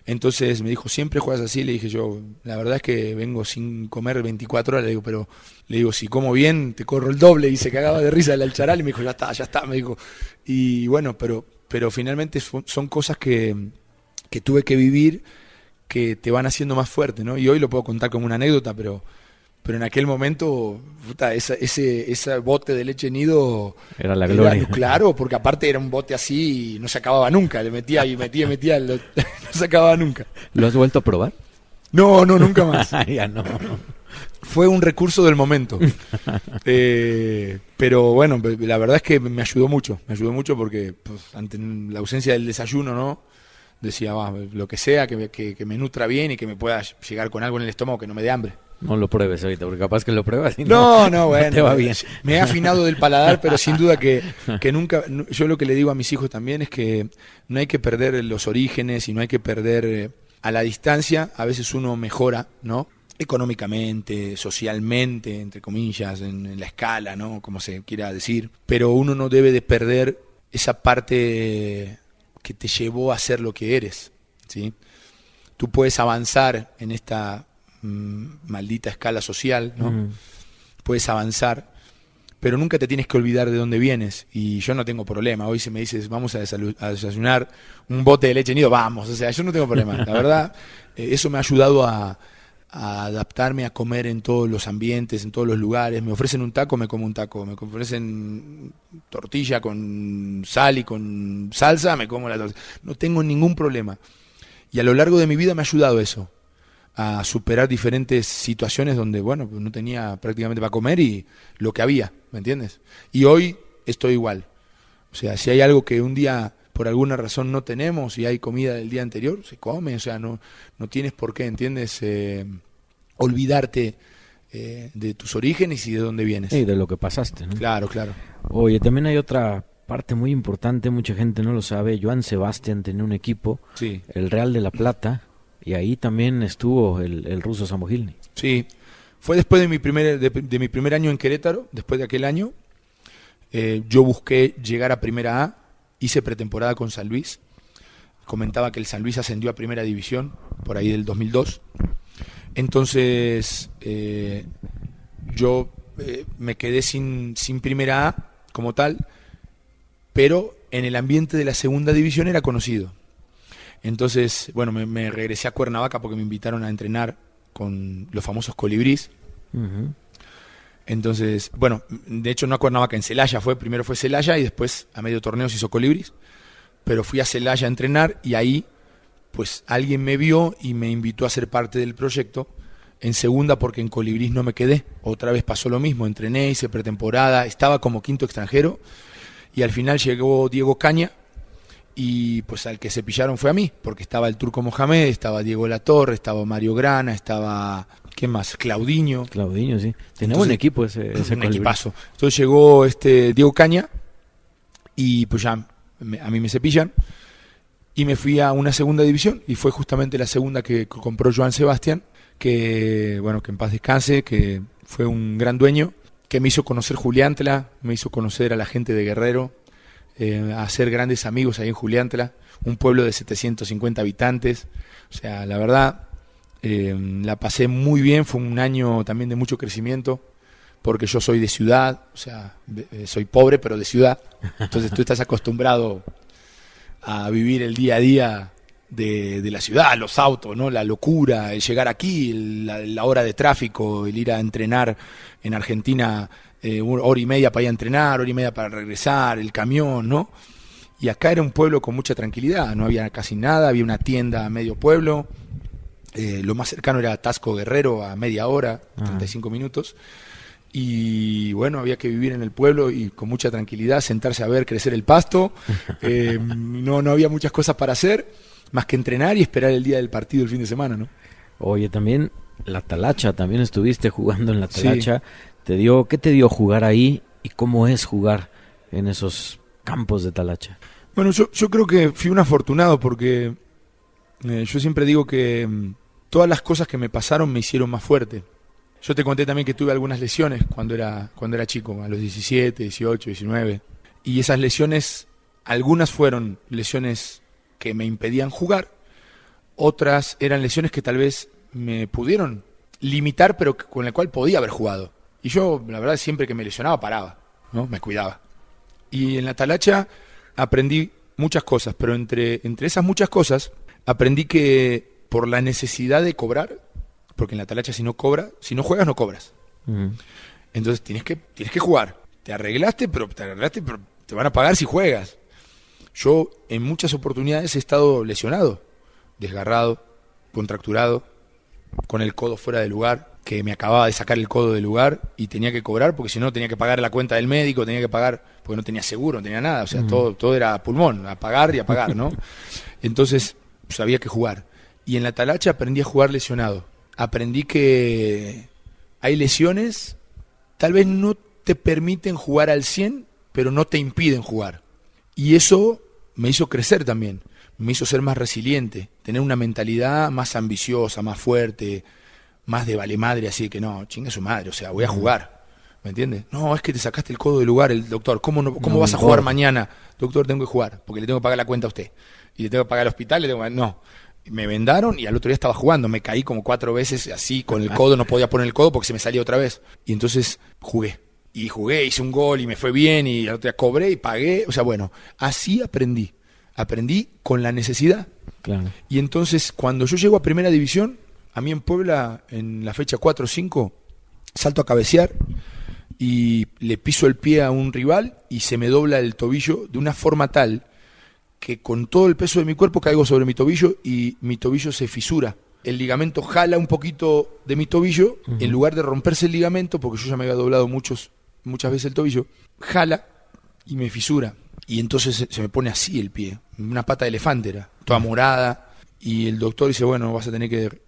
Entonces me dijo, ¿siempre juegas así? Le dije yo, la verdad es que vengo sin comer 24 horas, le digo, si como bien, te corro el doble, y se cagaba de risa el Charal, y me dijo, ya está, me dijo. Y bueno, pero finalmente son cosas que que tuve que vivir que te van haciendo más fuerte, ¿no? Y hoy lo puedo contar como una anécdota, pero en aquel momento, puta, ese bote de leche nido era la gloria. Claro, porque aparte era un bote así y no se acababa nunca. Le metía, no se acababa nunca. ¿Lo has vuelto a probar? No, nunca más. Ya no. Fue un recurso del momento. Pero bueno, la verdad es que me ayudó mucho porque pues, ante la ausencia del desayuno, ¿no? Decía, lo que sea, que me nutra bien y que me pueda llegar con algo en el estómago que no me dé hambre. No lo pruebes ahorita, porque capaz que lo pruebas y bueno, te va bien. Me he afinado del paladar, pero sin duda que nunca, yo lo que le digo a mis hijos también es que no hay que perder los orígenes y no hay que perder a la distancia, a veces uno mejora, ¿no? Económicamente, socialmente, entre comillas, en la escala, ¿no? Como se quiera decir, pero uno no debe de perder esa parte que te llevó a ser lo que eres, ¿sí? Tú puedes avanzar en esta maldita escala social, ¿no? Puedes avanzar, pero nunca te tienes que olvidar de dónde vienes. Y yo no tengo problema. Hoy si me dices, vamos a desayunar un bote de leche nido, vamos. O sea, yo no tengo problema. La verdad, eso me ha ayudado a adaptarme a comer en todos los ambientes, en todos los lugares. Me ofrecen un taco, me como un taco. Me ofrecen tortilla con sal y con salsa, me como la tortilla. No tengo ningún problema. Y a lo largo de mi vida me ha ayudado eso, a superar diferentes situaciones donde, bueno, pues no tenía prácticamente para comer y lo que había, ¿me entiendes? Y hoy estoy igual. O sea, si hay algo que un día por alguna razón no tenemos y hay comida del día anterior, se come. O sea, no tienes por qué, ¿entiendes? Olvidarte de tus orígenes y de dónde vienes. Y de lo que pasaste, ¿no? Claro. Oye, también hay otra parte muy importante, mucha gente no lo sabe. Joan Sebastián tenía un equipo, sí, el Real de La Plata, y ahí también estuvo el ruso Samohilny. Sí, fue después de mi primer año en Querétaro, después de aquel año. Yo busqué llegar a Primera A, hice pretemporada con San Luis. Comentaba que el San Luis ascendió a Primera División, por ahí del 2002. Entonces, yo me quedé sin Primera A como tal, pero en el ambiente de la Segunda División era conocido. Entonces, bueno, me regresé a Cuernavaca porque me invitaron a entrenar con los famosos Colibrís. Uh-huh. Entonces, bueno, de hecho no a Cuernavaca, en Celaya primero fue Celaya y después a medio torneo se hizo Colibrís. Pero fui a Celaya a entrenar y ahí, pues alguien me vio y me invitó a ser parte del proyecto en segunda porque en Colibrís no me quedé. Otra vez pasó lo mismo, entrené, hice pretemporada, estaba como quinto extranjero y al final llegó Diego Caña. Y pues al que se pillaron fue a mí, porque estaba el Turco Mohamed, estaba Diego Latorre, estaba Mario Grana, estaba, ¿quién más? Claudinho, sí. Tenía un equipo ese un equipazo. Entonces llegó Diego Caña y pues ya a mí me cepillan y me fui a una segunda división y fue justamente la segunda que compró Joan Sebastián, que bueno, que en paz descanse, que fue un gran dueño, que me hizo conocer Juliantla, me hizo conocer a la gente de Guerrero, a hacer grandes amigos ahí en Juliantla, un pueblo de 750 habitantes. O sea, la verdad, la pasé muy bien, fue un año también de mucho crecimiento, porque yo soy de ciudad, o sea, soy pobre pero de ciudad, entonces tú estás acostumbrado a vivir el día a día de la ciudad, los autos, ¿no? La locura, el llegar aquí, la hora de tráfico, el ir a entrenar en Argentina, hora y media para ir a entrenar, hora y media para regresar, el camión, ¿no? Y acá era un pueblo con mucha tranquilidad, no había casi nada, había una tienda a medio pueblo, lo más cercano era Tasco Guerrero a media hora, 35 minutos, y bueno, había que vivir en el pueblo y con mucha tranquilidad, sentarse a ver crecer el pasto, no había muchas cosas para hacer, más que entrenar y esperar el día del partido el fin de semana, ¿no? Oye, también la Talacha, también estuviste jugando en la Talacha. Sí. ¿Qué te dio jugar ahí y cómo es jugar en esos campos de Talacha? Bueno, yo creo que fui un afortunado porque yo siempre digo que todas las cosas que me pasaron me hicieron más fuerte. Yo te conté también que tuve algunas lesiones cuando era chico, a los 17, 18, 19. Y esas lesiones, algunas fueron lesiones que me impedían jugar, otras eran lesiones que tal vez me pudieron limitar, pero con la cual podía haber jugado. Y yo, la verdad, siempre que me lesionaba, paraba, ¿no? Me cuidaba. Y en la Talacha aprendí muchas cosas, pero entre esas muchas cosas, Aprendí que por la necesidad de cobrar, porque en la Atalacha si no juegas no cobras. Entonces tienes que jugar. Te arreglaste, pero te van a pagar si juegas. Yo en muchas oportunidades he estado lesionado, desgarrado, contracturado, con el codo fuera de lugar, que me acababa de sacar el codo del lugar y tenía que cobrar porque si no tenía que pagar la cuenta del médico, tenía que pagar porque no tenía seguro, no tenía nada, o sea, todo era pulmón, a pagar y a pagar, ¿no? Entonces, pues, había que jugar. Y en la Atalacha aprendí a jugar lesionado. Aprendí que hay lesiones, tal vez no te permiten jugar al 100, pero no te impiden jugar. Y eso me hizo crecer también, me hizo ser más resiliente, tener una mentalidad más ambiciosa, más fuerte, más de vale madre, así que no, chinga su madre, o sea, voy a jugar, ¿me entiendes? No, es que te sacaste el codo del lugar, el doctor, ¿cómo vas a jugar mañana? Doctor, tengo que jugar, porque le tengo que pagar la cuenta a usted, y le tengo que pagar al hospital, no, me vendaron y al otro día estaba jugando, me caí como 4 veces así, con el codo, no podía poner el codo porque se me salía otra vez, y entonces jugué, hice un gol y me fue bien, y al otro día cobré y pagué, o sea, bueno, así aprendí con la necesidad, claro. Y entonces cuando yo llego a Primera División, a mí en Puebla, en la fecha 4 o 5, salto a cabecear y le piso el pie a un rival y se me dobla el tobillo de una forma tal que con todo el peso de mi cuerpo caigo sobre mi tobillo y mi tobillo se fisura. El ligamento jala un poquito de mi tobillo, en lugar de romperse el ligamento, porque yo ya me había doblado muchas veces el tobillo, jala y me fisura. Y entonces se me pone así el pie, una pata de elefante era, toda morada. Y el doctor dice, bueno, vas a tener que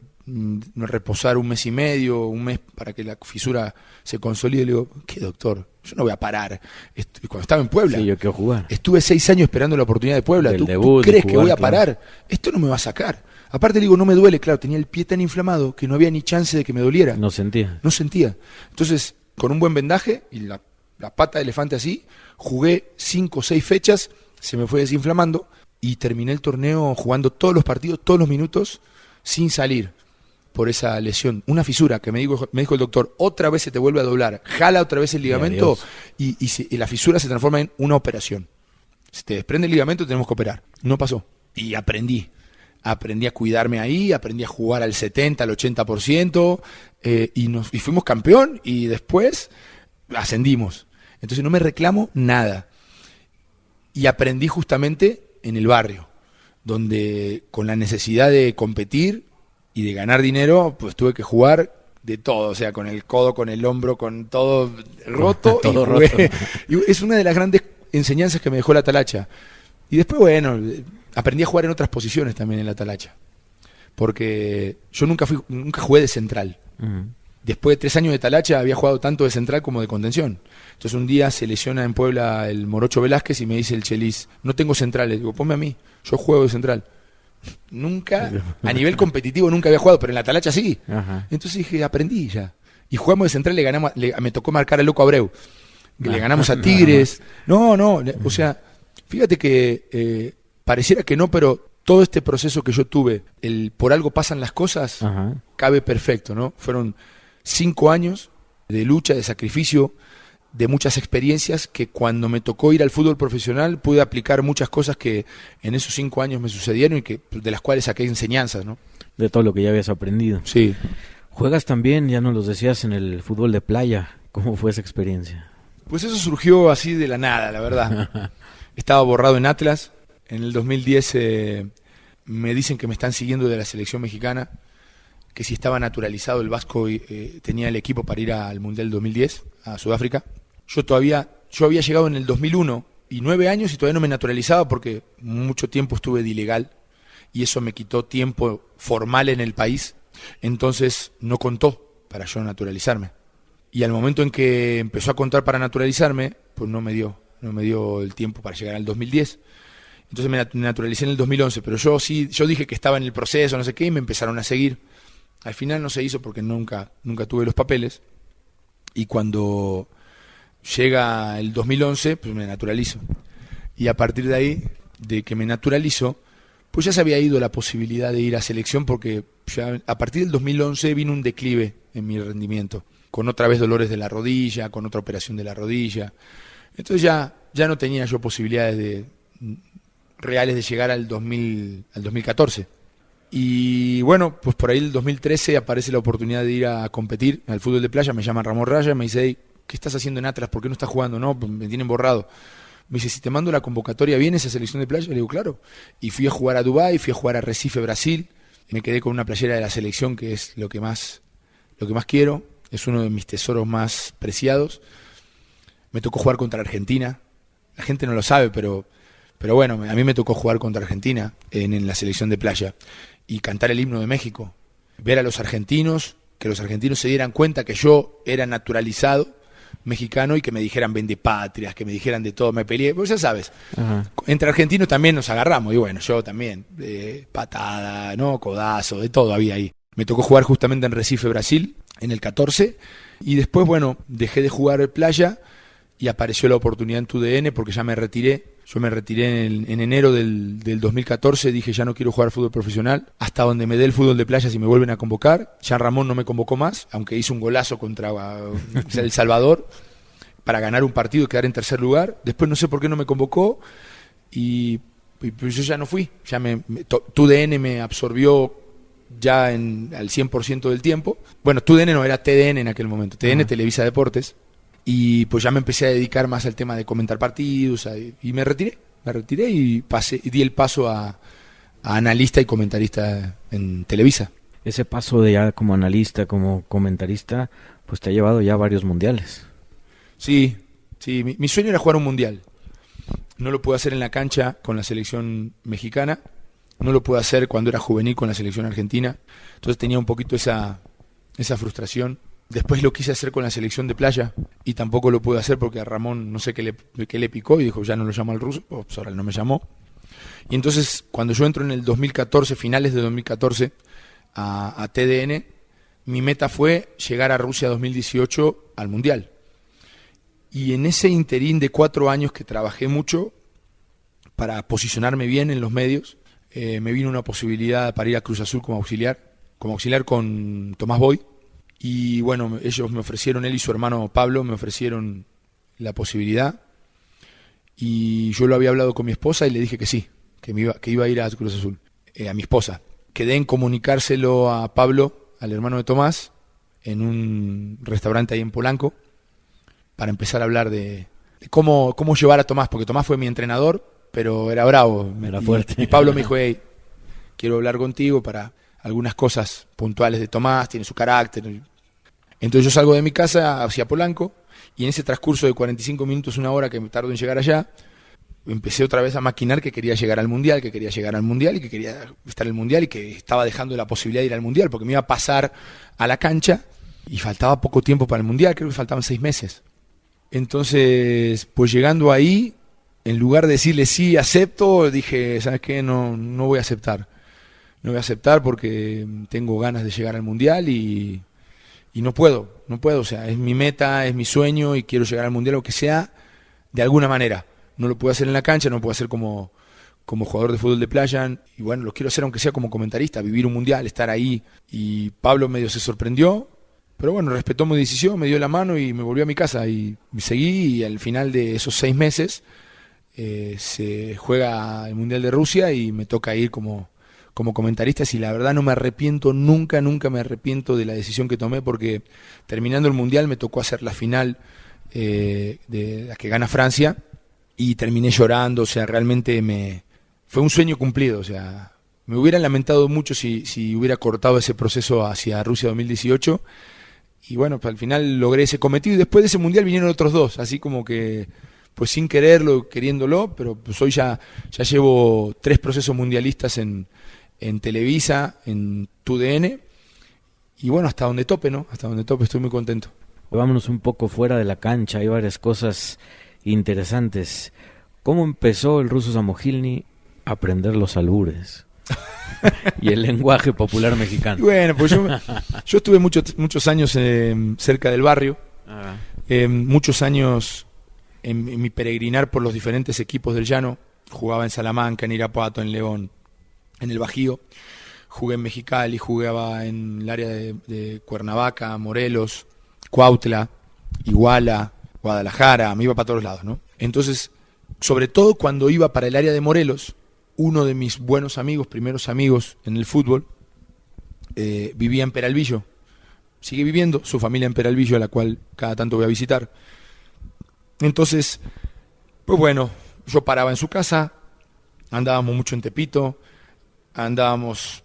reposar 1 mes y medio, 1 mes para que la fisura se consolide. Le digo, ¿qué doctor? Yo no voy a parar. Cuando estaba en Puebla, sí, yo quiero jugar. Estuve 6 años esperando la oportunidad de Puebla. ¿Tú crees que voy a parar? Esto no me va a sacar. Aparte le digo, no me duele, claro, tenía el pie tan inflamado que no había ni chance de que me doliera. No sentía. Entonces, con un buen vendaje y la pata de elefante así, jugué 5 o 6 fechas, se me fue desinflamando y terminé el torneo jugando todos los partidos, todos los minutos, sin salir por esa lesión. Una fisura que me dijo el doctor, otra vez se te vuelve a doblar, jala otra vez el ligamento y la fisura se transforma en una operación. Si te desprende el ligamento tenemos que operar. No pasó. Y aprendí a cuidarme ahí, aprendí a jugar al 70, al 80%, y fuimos campeón y después ascendimos. Entonces no me reclamo nada. Y aprendí justamente en el barrio, donde con la necesidad de competir y de ganar dinero, pues tuve que jugar de todo, o sea, con el codo, con el hombro, con todo roto. Todo y jugué. roto. Y es una de las grandes enseñanzas que me dejó la Atalacha. Y después, bueno, aprendí a jugar en otras posiciones también en la Atalacha. Porque yo nunca jugué de central. Después de 3 años de Atalacha había jugado tanto de central como de contención. Entonces un día se lesiona en Puebla el Morocho Velázquez y me dice el Chelis, no tengo central. Le digo, ponme a mí, yo juego de central. Nunca, a nivel competitivo nunca había jugado, pero en la Atalacha sí. Ajá. Entonces dije, aprendí ya. Y jugamos de central, me tocó marcar al Loco Abreu. Le ganamos a Tigres. No, o sea, fíjate que pareciera que no, pero todo este proceso que yo tuve, el por algo pasan las cosas, cabe perfecto, ¿no? Fueron 5 años de lucha, de sacrificio, de muchas experiencias que cuando me tocó ir al fútbol profesional pude aplicar muchas cosas que en esos 5 años me sucedieron y que de las cuales saqué enseñanzas, ¿no? De todo lo que ya habías aprendido. Sí. Juegas también, ya nos lo decías, en el fútbol de playa. ¿Cómo fue esa experiencia? Pues eso surgió así de la nada, la verdad. Estaba borrado en Atlas. En el 2010 me dicen que me están siguiendo de la selección mexicana, que si estaba naturalizado el Vasco tenía el equipo para ir al Mundial 2010 a Sudáfrica. Yo había llegado en el 2001 y 9 años y todavía no me naturalizaba porque mucho tiempo estuve de ilegal y eso me quitó tiempo formal en el país. Entonces no contó para yo naturalizarme. Y al momento en que empezó a contar para naturalizarme, pues no me dio el tiempo para llegar al 2010. Entonces me naturalicé en el 2011, pero yo dije que estaba en el proceso, no sé qué, y me empezaron a seguir. Al final no se hizo porque nunca tuve los papeles. Y cuando llega el 2011, pues me naturalizo. Y a partir de ahí, de que me naturalizo, pues ya se había ido la posibilidad de ir a selección porque ya a partir del 2011 vino un declive en mi rendimiento. Con otra vez dolores de la rodilla, con otra operación de la rodilla. Entonces ya no tenía yo posibilidades reales de llegar al 2014. Y bueno, pues por ahí el 2013 aparece la oportunidad de ir a competir al fútbol de playa. Me llama Ramón Raya, me dice: hey, ¿qué estás haciendo en Atlas? ¿Por qué no estás jugando? No, me tienen borrado. Me dice: si te mando la convocatoria, ¿vienes a selección de playa? Le digo: claro. Y fui a jugar a Dubái, fui a jugar a Recife, Brasil. Me quedé con una playera de la selección, que es lo que más quiero. Es uno de mis tesoros más preciados. Me tocó jugar contra Argentina. La gente no lo sabe, pero bueno, a mí me tocó jugar contra Argentina en la selección de playa y cantar el himno de México. Ver a los argentinos, que los argentinos se dieran cuenta que yo era naturalizado mexicano y que me dijeran vendepatrias, que me dijeran de todo, me peleé, pues ya sabes. Ajá. Entre argentinos también nos agarramos, y bueno, yo también, patada, ¿no? Codazo, de todo había ahí. Me tocó jugar justamente en Recife, Brasil, en el 14, y después, bueno, dejé de jugar playa y apareció la oportunidad en TUDN porque ya me retiré. Yo me retiré en enero del 2014, dije: ya no quiero jugar fútbol profesional, hasta donde me dé el fútbol de playa si me vuelven a convocar. Ya Ramón no me convocó más, aunque hizo un golazo contra El Salvador para ganar un partido y quedar en tercer lugar. Después no sé por qué no me convocó y pues yo ya no fui. TUDN me absorbió ya al 100% del tiempo. Bueno, TUDN no, era TDN en aquel momento, TDN, Televisa Deportes. Y pues ya me empecé a dedicar más al tema de comentar partidos y me retiré y di el paso a analista y comentarista en Televisa. Ese paso de ya como analista, como comentarista, pues te ha llevado ya a varios mundiales. Sí, mi sueño era jugar un mundial. No lo pude hacer en la cancha con la selección mexicana, no lo pude hacer cuando era juvenil con la selección argentina, entonces tenía un poquito esa frustración. Después lo quise hacer con la selección de playa y tampoco lo pude hacer porque a Ramón no sé qué le picó y dijo: ya no lo llamo al ruso, pues ahora no me llamó. Y entonces cuando yo entro en el 2014, finales de 2014, a TDN, mi meta fue llegar a Rusia 2018 al Mundial. Y en ese interín de 4 años que trabajé mucho para posicionarme bien en los medios, me vino una posibilidad para ir a Cruz Azul como auxiliar con Tomás Boy. Y bueno, ellos me ofrecieron, él y su hermano Pablo me ofrecieron la posibilidad y yo lo había hablado con mi esposa y le dije que sí, que iba a ir a Cruz Azul, a mi esposa. Quedé en comunicárselo a Pablo, al hermano de Tomás, en un restaurante ahí en Polanco, para empezar a hablar de cómo llevar a Tomás, porque Tomás fue mi entrenador, pero era bravo, era fuerte. Y Pablo me dijo: hey, quiero hablar contigo para algunas cosas puntuales de Tomás, tiene su carácter. Entonces yo salgo de mi casa hacia Polanco y en ese transcurso de 45 minutos, una hora que me tardo en llegar allá, empecé otra vez a maquinar que quería llegar al Mundial, y que quería estar en el Mundial y que estaba dejando la posibilidad de ir al Mundial porque me iba a pasar a la cancha y faltaba poco tiempo para el Mundial, creo que faltaban 6 meses. Entonces, pues llegando ahí, en lugar de decirle sí, acepto, dije: ¿sabes qué? No voy a aceptar. No voy a aceptar porque tengo ganas de llegar al Mundial y no puedo, o sea, es mi meta, es mi sueño y quiero llegar al Mundial, aunque sea de alguna manera. No lo puedo hacer en la cancha, no lo puedo hacer como jugador de fútbol de playa, y bueno, lo quiero hacer aunque sea como comentarista, vivir un Mundial, estar ahí. Y Pablo medio se sorprendió, pero bueno, respetó mi decisión, me dio la mano y me volví a mi casa y seguí, y al final de esos 6 meses se juega el Mundial de Rusia y me toca ir como comentarista, y la verdad no me arrepiento, nunca me arrepiento de la decisión que tomé, porque terminando el Mundial me tocó hacer la final de la que gana Francia y terminé llorando, o sea, realmente fue un sueño cumplido, o sea, me hubiera lamentado mucho si hubiera cortado ese proceso hacia Rusia 2018, y bueno, pues al final logré ese cometido, y después de ese Mundial vinieron otros 2, así como que pues sin quererlo, queriéndolo, pero pues hoy ya llevo 3 procesos mundialistas en Televisa, en TUDN, y bueno, hasta donde tope, ¿no? Hasta donde tope, estoy muy contento. Vámonos un poco fuera de la cancha, hay varias cosas interesantes. ¿Cómo empezó el ruso Zamojilny a aprender los albures y el lenguaje popular mexicano? Bueno, pues yo estuve muchos años cerca del barrio, muchos años en mi peregrinar por los diferentes equipos del llano. Jugaba en Salamanca, en Irapuato, en León, en el Bajío, jugué en Mexicali, jugaba en el área de Cuernavaca, Morelos, Cuautla, Iguala, Guadalajara, me iba para todos lados, ¿no? Entonces, sobre todo cuando iba para el área de Morelos, uno de mis buenos amigos, primeros amigos en el fútbol, vivía en Peralvillo. Sigue viviendo, su familia en Peralvillo, a la cual cada tanto voy a visitar. Entonces, pues bueno, yo paraba en su casa, andábamos mucho en Tepito, andábamos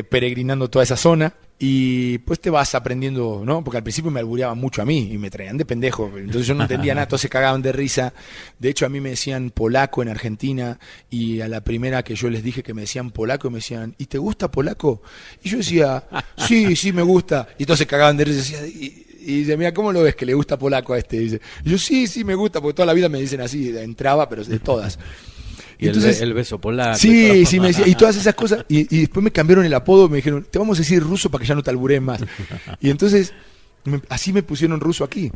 peregrinando toda esa zona, y pues te vas aprendiendo, ¿no? Porque al principio me albureaban mucho a mí y me traían de pendejo, entonces yo no entendía nada, todos se cagaban de risa. De hecho, a mí me decían polaco en Argentina, y a la primera que yo les dije que me decían polaco, me decían, ¿y te gusta polaco? Y yo decía, sí, me gusta. Y todos se cagaban de risa, y dice, mira, ¿cómo lo ves que le gusta polaco a este? Y dice, y yo, sí, me gusta, porque toda la vida me dicen así, entraba, pero de todas. Y entonces, el beso polaco. Sí, me decía, y todas esas cosas. Y después me cambiaron el apodo, me dijeron, te vamos a decir ruso para que ya no te albureen más. Y entonces, así me pusieron ruso aquí.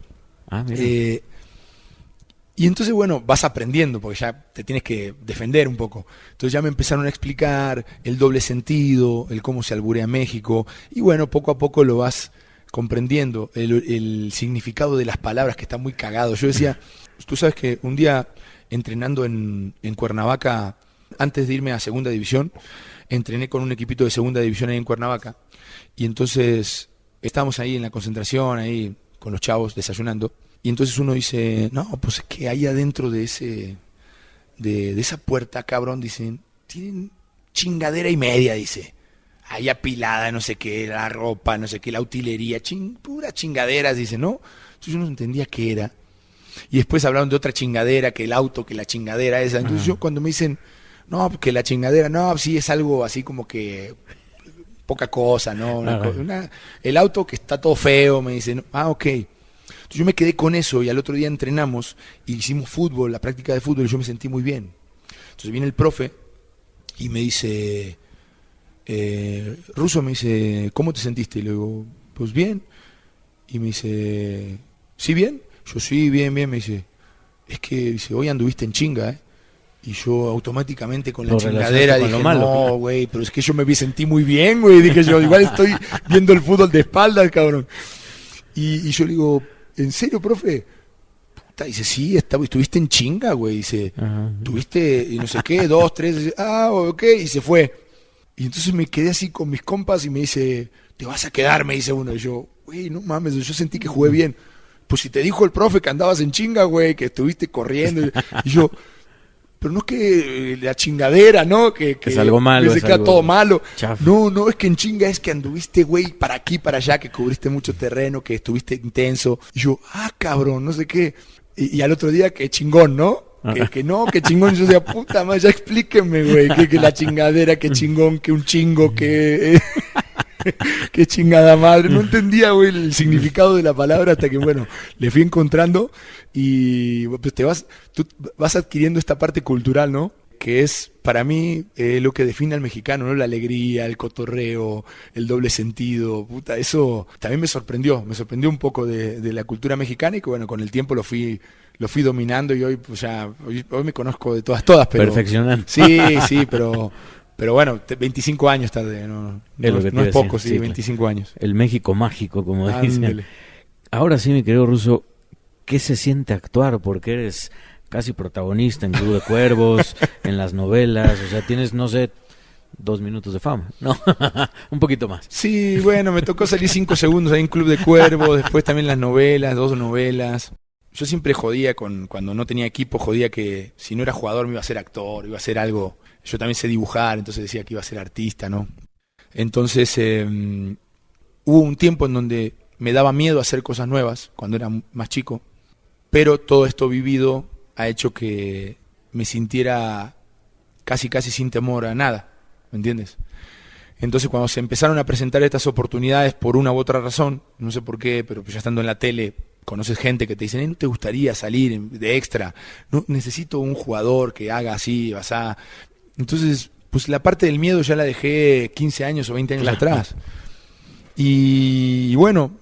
Y entonces, bueno, vas aprendiendo, porque ya te tienes que defender un poco. Entonces ya me empezaron a explicar el doble sentido, el cómo se alburea México. Y bueno, poco a poco lo vas comprendiendo, el significado de las palabras, que está muy cagado. Yo decía, tú sabes que un día, entrenando en Cuernavaca, antes de irme a segunda división, entrené con un equipito de segunda división ahí en Cuernavaca, y entonces estábamos ahí en la concentración, ahí con los chavos desayunando, y entonces uno dice, no, pues es que ahí adentro de esa puerta, cabrón, dicen, tienen chingadera y media, dice, ahí apilada, no sé qué, la ropa, no sé qué, la utilería, pura chingaderas, dice, ¿no? Entonces yo no entendía qué era. Y después hablaron de otra chingadera, que el auto, que la chingadera esa. Entonces yo, cuando me dicen, no, que la chingadera, no, sí es algo así como que poca cosa, ¿no? El auto que está todo feo, me dicen, ok. Entonces yo me quedé con eso, y al otro día entrenamos y hicimos fútbol, la práctica de fútbol, y yo me sentí muy bien. Entonces viene el profe y me dice, Ruso, me dice, ¿cómo te sentiste? Y le digo, pues bien. Y me dice, ¿sí bien? Yo, sí, bien, me dice, es que dice, hoy anduviste en chinga, ¿eh? Y yo automáticamente con la chingadera dije, no, güey, pero es que yo me sentí muy bien, güey. Dije yo, igual estoy viendo el fútbol de espaldas, cabrón. Y yo le digo, ¿en serio, profe? Puta, dice, sí, estuviste en chinga, güey. Dice, tuviste, y no sé qué, 2, 3, dice, ok, y se fue. Y entonces me quedé así con mis compas y me dice, te vas a quedar, me dice uno. Y yo, güey, no mames, yo sentí que jugué bien. Pues si te dijo el profe que andabas en chinga, güey, que estuviste corriendo. Y yo, pero no es que la chingadera, ¿no? Que es algo malo. Que se queda todo malo. Chafa. No, es que en chinga es que anduviste, güey, para aquí, para allá, que cubriste mucho terreno, que estuviste intenso. Y yo, cabrón, no sé qué. Y al otro día, que chingón, ¿no? Que chingón. Yo decía, puta madre, ya explíquenme, güey, que la chingadera, que chingón, que un chingo, que... Qué chingada madre, no entendía, güey, el significado de la palabra hasta que, bueno, le fui encontrando, y pues tú vas adquiriendo esta parte cultural, ¿no? Que es, para mí, lo que define al mexicano, ¿no? La alegría, el cotorreo, el doble sentido, puta, eso también me sorprendió un poco de la cultura mexicana, y que, bueno, con el tiempo lo fui dominando, y hoy, pues ya, hoy me conozco de todas, pero... Perfeccionando. Sí, pero bueno, 25 años tarde, no es poco, sí, 25 claro. años. El México mágico, como dicen. Ahora sí, mi querido Ruso, ¿qué se siente actuar? Porque eres casi protagonista en Club de Cuervos, en las novelas, o sea, tienes, no sé, 2 minutos de fama, ¿no? Un poquito más. Sí, bueno, me tocó salir 5 segundos ahí en Club de Cuervos, después también las novelas, 2 novelas. Yo siempre jodía cuando no tenía equipo, jodía que si no era jugador me iba a ser actor, iba a ser algo... Yo también sé dibujar, entonces decía que iba a ser artista, ¿no? Entonces hubo un tiempo en donde me daba miedo hacer cosas nuevas, cuando era más chico, pero todo esto vivido ha hecho que me sintiera casi sin temor a nada, ¿me entiendes? Entonces cuando se empezaron a presentar estas oportunidades por una u otra razón, no sé por qué, pero ya estando en la tele, conoces gente que te dice, ¿no te gustaría salir de extra? No, necesito un jugador que haga así, basá. Entonces, pues la parte del miedo ya la dejé 15 años o 20 años atrás. Y bueno,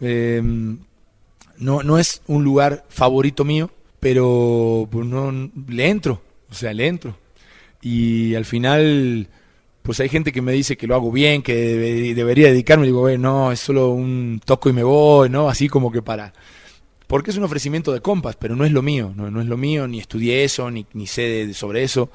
no es un lugar favorito mío, pero pues no le entro. Y al final, pues hay gente que me dice que lo hago bien, que debería dedicarme. Y digo, no, es solo un toco y me voy, ¿no? Así como que porque es un ofrecimiento de compas, pero no es lo mío, no es lo mío, ni estudié eso, ni sé sobre eso.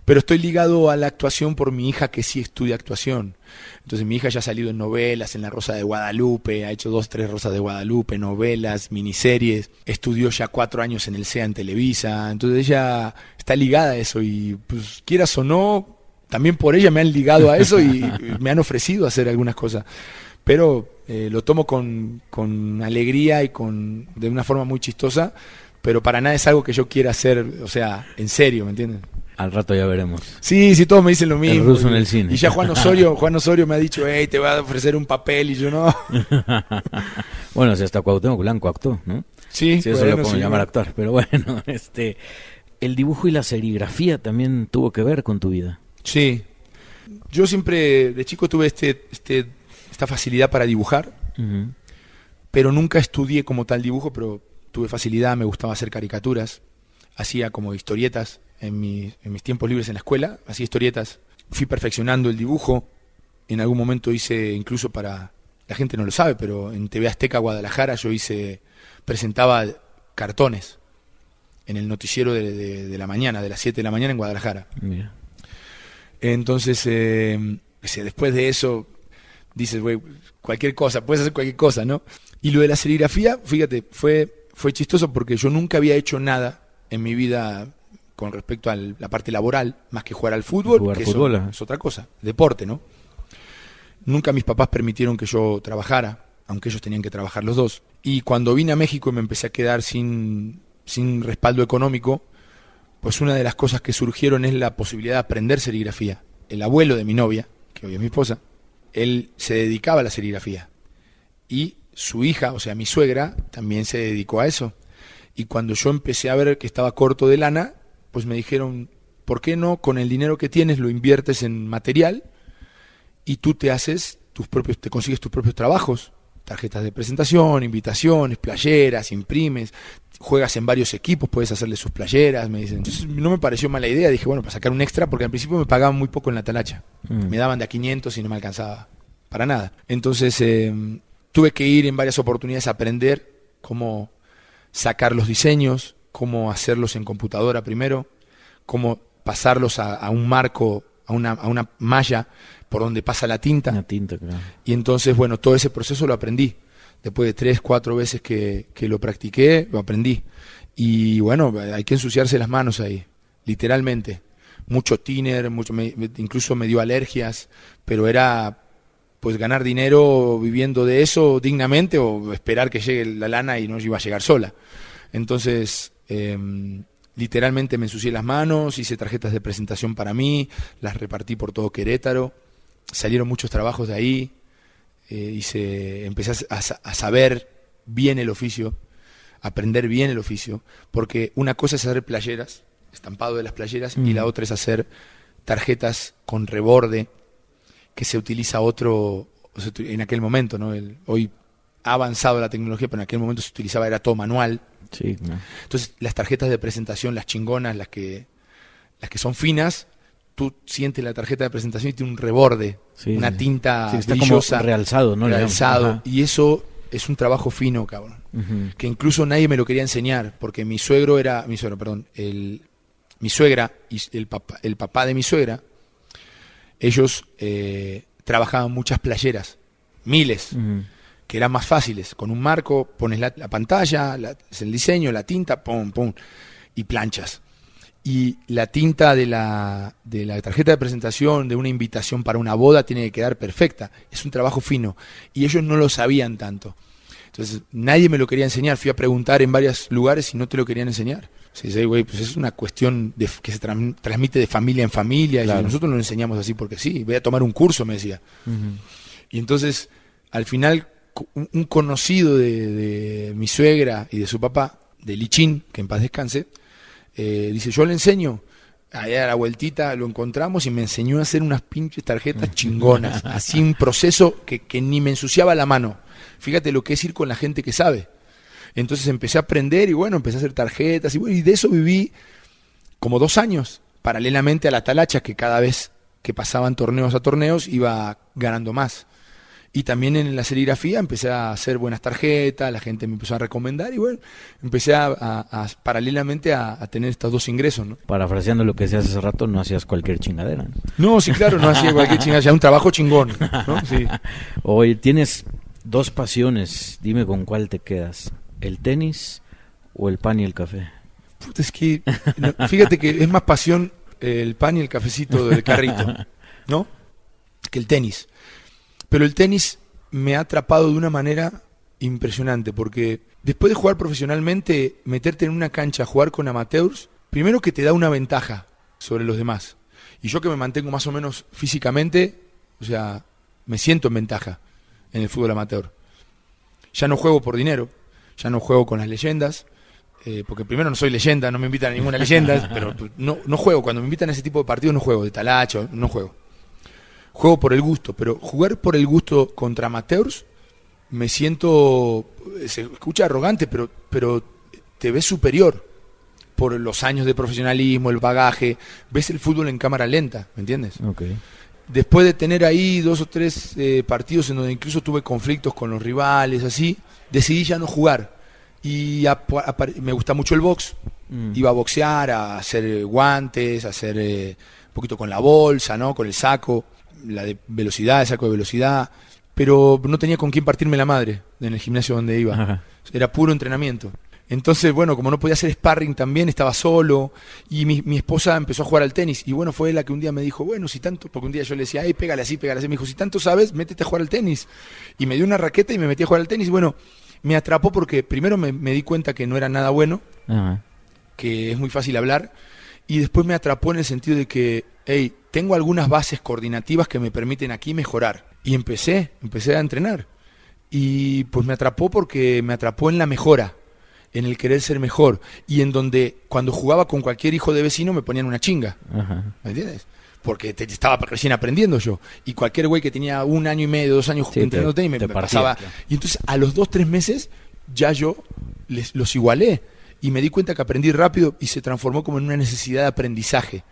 Pero estoy ligado a la actuación por mi hija que sí estudia actuación. Entonces mi hija ya ha salido en novelas, en La Rosa de Guadalupe, ha hecho 2, 3 Rosas de Guadalupe, novelas, miniseries, estudió ya 4 años en el CEA en Televisa, entonces ella está ligada a eso y pues quieras o no, también por ella me han ligado a eso y me han ofrecido hacer algunas cosas. Pero lo tomo con alegría y de una forma muy chistosa, pero para nada es algo que yo quiera hacer, o sea, en serio, ¿me entiendes? Al rato ya veremos. Sí, todos me dicen lo mismo. El ruso en el cine. Y ya Juan Osorio me ha dicho, hey, te voy a ofrecer un papel, y yo no. Bueno, si hasta Cuauhtémoc Blanco actuó, ¿no? Sí, eso lo podemos llamar actor, pero bueno, el dibujo y la serigrafía también tuvo que ver con tu vida. Sí. Yo siempre, de chico, tuve esta facilidad para dibujar, pero nunca estudié como tal dibujo, pero tuve facilidad, me gustaba hacer caricaturas, hacía como historietas. En mis tiempos libres en la escuela, hacía historietas, fui perfeccionando el dibujo, en algún momento hice, incluso para, la gente no lo sabe, pero en TV Azteca Guadalajara yo presentaba cartones en el noticiero de la mañana, de las 7 de la mañana en Guadalajara. Mira. Entonces, después de eso, dices, güey, cualquier cosa, puedes hacer cualquier cosa, ¿no? Y lo de la serigrafía, fíjate, fue chistoso porque yo nunca había hecho nada en mi vida con respecto a la parte laboral, más que jugar al fútbol, que eso es otra cosa, deporte, ¿no? Nunca mis papás permitieron que yo trabajara, aunque ellos tenían que trabajar los dos. Y cuando vine a México y me empecé a quedar sin respaldo económico, pues una de las cosas que surgieron es la posibilidad de aprender serigrafía. El abuelo de mi novia, que hoy es mi esposa, él se dedicaba a la serigrafía. Y su hija, o sea, mi suegra, también se dedicó a eso. Y cuando yo empecé a ver que estaba corto de lana, pues me dijeron, ¿por qué no con el dinero que tienes lo inviertes en material y tú te consigues tus propios trabajos? Tarjetas de presentación, invitaciones, playeras, imprimes, juegas en varios equipos, puedes hacerle sus playeras, me dicen. Entonces no me pareció mala idea, dije, bueno, para sacar un extra, porque al principio me pagaban muy poco en la talacha. Me daban de a 500 y no me alcanzaba para nada. Entonces tuve que ir en varias oportunidades a aprender cómo sacar los diseños, cómo hacerlos en computadora primero, cómo pasarlos a un marco, a una malla por donde pasa la tinta. La tinta, claro. Y entonces, bueno, todo ese proceso lo aprendí. Después de 3, 4 veces que lo practiqué, lo aprendí. Y bueno, hay que ensuciarse las manos ahí, literalmente. Mucho thinner, incluso me dio alergias, pero era pues ganar dinero viviendo de eso dignamente o esperar que llegue la lana y no iba a llegar sola. Entonces, literalmente me ensucié las manos, hice tarjetas de presentación para mí, las repartí por todo Querétaro, salieron muchos trabajos de ahí, empecé a saber bien el oficio, aprender bien el oficio, porque una cosa es hacer playeras, estampado de las playeras, y la otra es hacer tarjetas con reborde, que se utiliza en aquel momento, ¿no? Hoy ha avanzado la tecnología, pero en aquel momento se utilizaba, era todo manual. Sí, ¿no? Entonces las tarjetas de presentación, las chingonas, las que son finas, tú sientes la tarjeta de presentación y tiene un reborde, una tinta está brillosa, como realzado, ¿no? Realzado, y eso es un trabajo fino, cabrón. Que incluso nadie me lo quería enseñar, porque mi suegra y el papá de mi suegra, ellos trabajaban muchas playeras, miles, que eran más fáciles. Con un marco pones la pantalla, el diseño, la tinta, pum, pum, y planchas. Y la tinta de la tarjeta de presentación, de una invitación para una boda, tiene que quedar perfecta. Es un trabajo fino. Y ellos no lo sabían tanto. Entonces, nadie me lo quería enseñar. Fui a preguntar en varios lugares y no te lo querían enseñar. Sí, güey, pues es una cuestión que se transmite de familia en familia. Claro. Y nosotros lo enseñamos así porque sí. Voy a tomar un curso, me decía. Y entonces, al final, un conocido de mi suegra y de su papá, de Lichín, que en paz descanse, dice, yo le enseño. Allá a la vueltita lo encontramos y me enseñó a hacer unas pinches tarjetas chingonas. Así un proceso que ni me ensuciaba la mano. Fíjate lo que es ir con la gente que sabe. Entonces empecé a aprender y bueno, empecé a hacer tarjetas y de eso viví como 2 años, paralelamente a la talacha, que cada vez que pasaban torneos a torneos iba ganando más. Y también en la serigrafía empecé a hacer buenas tarjetas, la gente me empezó a recomendar y bueno, empecé paralelamente a tener estos dos ingresos, ¿no? Parafraseando lo que decías hace rato, no hacías cualquier chingadera, ¿no? No, sí, claro, no hacía cualquier chingadera, hacía un trabajo chingón, ¿no? Sí. Oye, tienes dos pasiones, dime con cuál te quedas, ¿el tenis o el pan y el café? Puta, es que, no, fíjate que es más pasión el pan y el cafecito del carrito, ¿no? Que el tenis. Pero el tenis me ha atrapado de una manera impresionante, porque después de jugar profesionalmente, meterte en una cancha a jugar con amateurs, primero que te da una ventaja sobre los demás. Y yo que me mantengo más o menos físicamente, o sea, me siento en ventaja en el fútbol amateur. Ya no juego por dinero, ya no juego con las leyendas, porque primero no soy leyenda, no me invitan a ninguna leyenda, pero no juego. Cuando me invitan a ese tipo de partidos no juego, de talacho, no juego. Juego por el gusto, pero jugar por el gusto contra amateurs me siento, se escucha arrogante, pero te ves superior por los años de profesionalismo, el bagaje, ves el fútbol en cámara lenta, ¿me entiendes? Okay. Después de tener ahí 2 o 3 partidos en donde incluso tuve conflictos con los rivales, así, decidí ya no jugar. Y me gusta mucho el box, iba a boxear, a hacer guantes, a hacer un poquito con la bolsa, ¿no? Con el saco, la de velocidad, el saco de velocidad, pero no tenía con quién partirme la madre en el gimnasio donde iba. Ajá. Era puro entrenamiento. Entonces, bueno, como no podía hacer sparring también, estaba solo, y mi esposa empezó a jugar al tenis, y bueno, fue la que un día me dijo, bueno, si tanto, porque un día yo le decía, pégale así, me dijo, si tanto sabes, métete a jugar al tenis, y me dio una raqueta y me metí a jugar al tenis, y bueno, me atrapó porque primero me di cuenta que no era nada bueno, ajá, que es muy fácil hablar, y después me atrapó en el sentido de que, tengo algunas bases coordinativas que me permiten aquí mejorar, y empecé a entrenar, y pues me atrapó porque me atrapó en la mejora, en el querer ser mejor, y en donde cuando jugaba con cualquier hijo de vecino me ponían una chinga, ajá, ¿me entiendes? Porque estaba recién aprendiendo yo, y cualquier güey que tenía 1 año y medio, 2 años entrenando tenis me pasaba, claro. Y entonces a los 2, 3 meses ya yo los igualé, y me di cuenta que aprendí rápido y se transformó como en una necesidad de aprendizaje,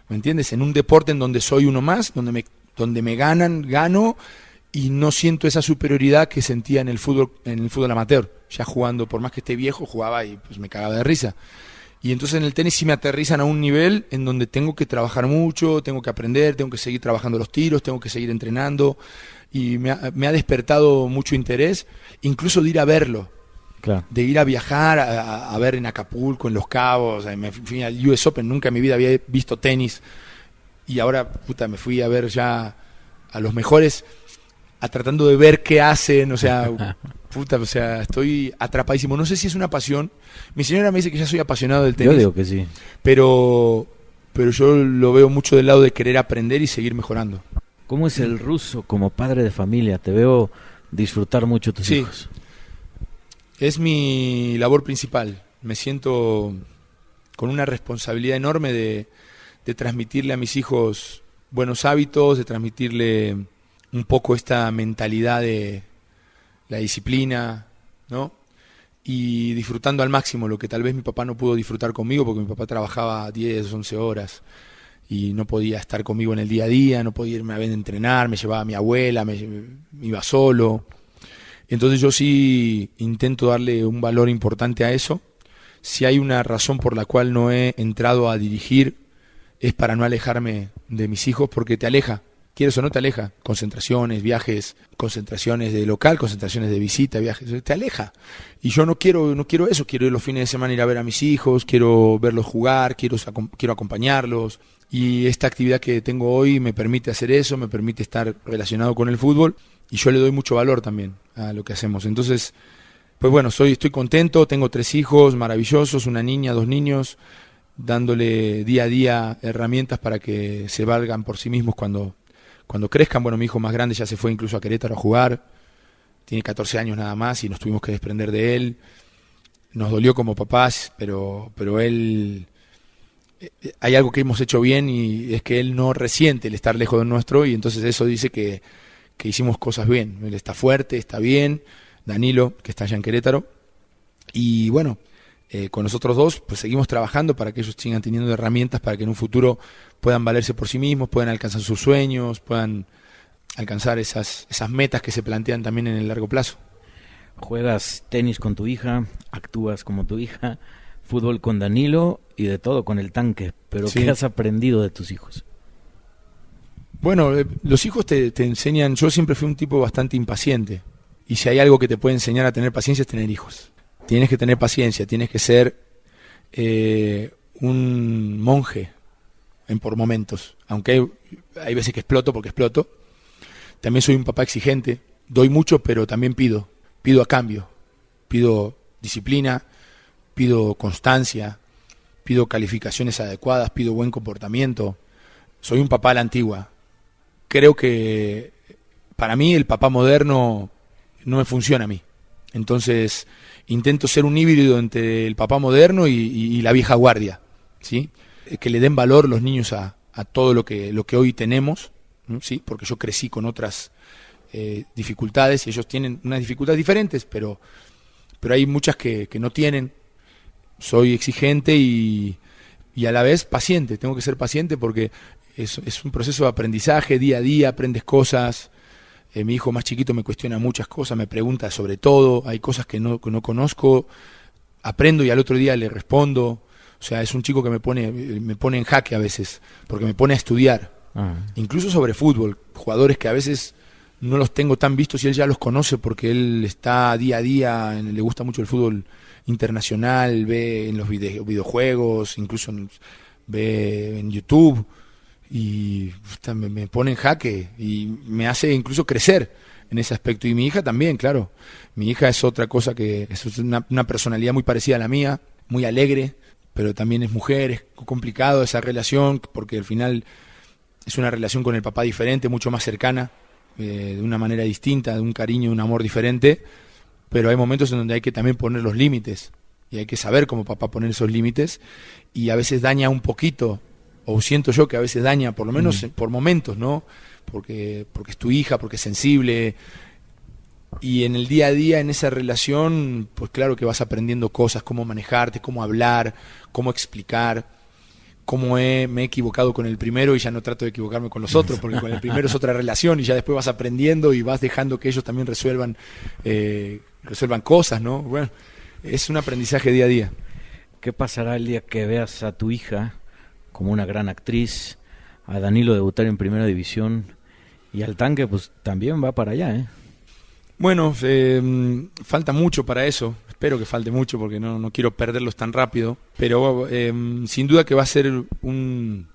¿me entiendes? En un deporte en donde soy uno más, donde me gano, y no siento esa superioridad que sentía en el fútbol amateur, ya jugando, por más que esté viejo, jugaba y pues me cagaba de risa. Y entonces en el tenis sí me aterrizan a un nivel en donde tengo que trabajar mucho, tengo que aprender, tengo que seguir trabajando los tiros, tengo que seguir entrenando, y me ha despertado mucho interés, incluso de ir a verlo, claro, de ir a viajar a ver en Acapulco, en Los Cabos, me fui al US Open, nunca en mi vida había visto tenis, y ahora me fui a ver ya a los mejores, tratando de ver qué hacen, o sea, estoy atrapadísimo. No sé si es una pasión. Mi señora me dice que ya soy apasionado del tenis. Yo digo que sí. Pero yo lo veo mucho del lado de querer aprender y seguir mejorando. ¿Cómo es el ruso como padre de familia? Te veo disfrutar mucho tus hijos. Es mi labor principal. Me siento con una responsabilidad enorme de transmitirle a mis hijos buenos hábitos, de transmitirle un poco esta mentalidad de la disciplina, ¿no? Y disfrutando al máximo lo que tal vez mi papá no pudo disfrutar conmigo, porque mi papá trabajaba 10, 11 horas y no podía estar conmigo en el día a día, no podía irme a ver entrenar, me llevaba a mi abuela, me iba solo. Entonces yo sí intento darle un valor importante a eso. Si hay una razón por la cual no he entrado a dirigir, es para no alejarme de mis hijos, porque te aleja. Quieres o no te aleja, concentraciones, viajes, concentraciones de local, concentraciones de visita, viajes, te aleja. Y yo no quiero eso, quiero ir los fines de semana ir a ver a mis hijos, quiero verlos jugar, quiero acompañarlos. Y esta actividad que tengo hoy me permite hacer eso, me permite estar relacionado con el fútbol, y yo le doy mucho valor también a lo que hacemos. Entonces, pues bueno, estoy contento, tengo 3 hijos maravillosos, una niña, 2 niños, dándole día a día herramientas para que se valgan por sí mismos cuando crezcan. Bueno, mi hijo más grande ya se fue incluso a Querétaro a jugar, tiene 14 años nada más y nos tuvimos que desprender de él. Nos dolió como papás, pero él, hay algo que hemos hecho bien y es que él no resiente el estar lejos de nuestro, y entonces eso dice que hicimos cosas bien. Él está fuerte, está bien, Danilo, que está allá en Querétaro, y bueno, con nosotros dos pues seguimos trabajando para que ellos sigan teniendo herramientas para que en un futuro puedan valerse por sí mismos, puedan alcanzar sus sueños, puedan alcanzar esas metas que se plantean también en el largo plazo. Juegas tenis con tu hija, actúas como tu hija, fútbol con Danilo y de todo con el Tanque, pero Sí. ¿qué has aprendido de tus hijos? Bueno, los hijos te enseñan, yo siempre fui un tipo bastante impaciente, y si hay algo que te puede enseñar a tener paciencia es tener hijos. Tienes que tener paciencia, tienes que ser un monje por momentos, aunque hay veces que exploto porque exploto. También soy un papá exigente, doy mucho pero también pido a cambio, pido disciplina, pido constancia, pido calificaciones adecuadas, pido buen comportamiento. Soy un papá a la antigua. Creo que para mí el papá moderno no me funciona a mí. Entonces intento ser un híbrido entre el papá moderno y la vieja guardia, ¿sí? Que le den valor los niños a todo lo que hoy tenemos, ¿no? ¿Sí? Porque yo crecí con otras dificultades y ellos tienen unas dificultades diferentes, pero hay muchas que no tienen. Soy exigente y a la vez paciente. Tengo que ser paciente porque es un proceso de aprendizaje, día a día aprendes cosas. Mi hijo más chiquito me cuestiona muchas cosas, me pregunta sobre todo, hay cosas que no conozco, aprendo y al otro día le respondo. O sea, es un chico que me pone en jaque a veces, porque me pone a estudiar, incluso sobre fútbol, jugadores que a veces no los tengo tan vistos y él ya los conoce porque él está día a día, le gusta mucho el fútbol internacional, ve en los videojuegos, incluso ve en YouTube, y me pone en jaque y me hace incluso crecer en ese aspecto. Y mi hija también, claro. Mi hija es otra cosa, que es una personalidad muy parecida a la mía, muy alegre, pero también es mujer. Es complicado esa relación porque al final es una relación con el papá diferente, mucho más cercana, de una manera distinta, de un cariño, un amor diferente, pero hay momentos en donde hay que también poner los límites y hay que saber como papá poner esos límites, y a veces daña un poquito, o siento yo que a veces daña, por lo menos por momentos, ¿no? Porque es tu hija, porque es sensible, y en el día a día, en esa relación, pues claro que vas aprendiendo cosas, cómo manejarte, cómo hablar, cómo explicar, cómo me he equivocado con el primero y ya no trato de equivocarme con los otros, porque con el primero es otra relación y ya después vas aprendiendo y vas dejando que ellos también resuelvan cosas, ¿no? Bueno, es un aprendizaje día a día. ¿Qué pasará el día que veas a tu hija como una gran actriz, a Danilo debutar en Primera División y al Tanque pues también va para allá, ¿eh? Bueno, falta mucho para eso, espero que falte mucho porque no quiero perderlos tan rápido, pero sin duda que va a ser un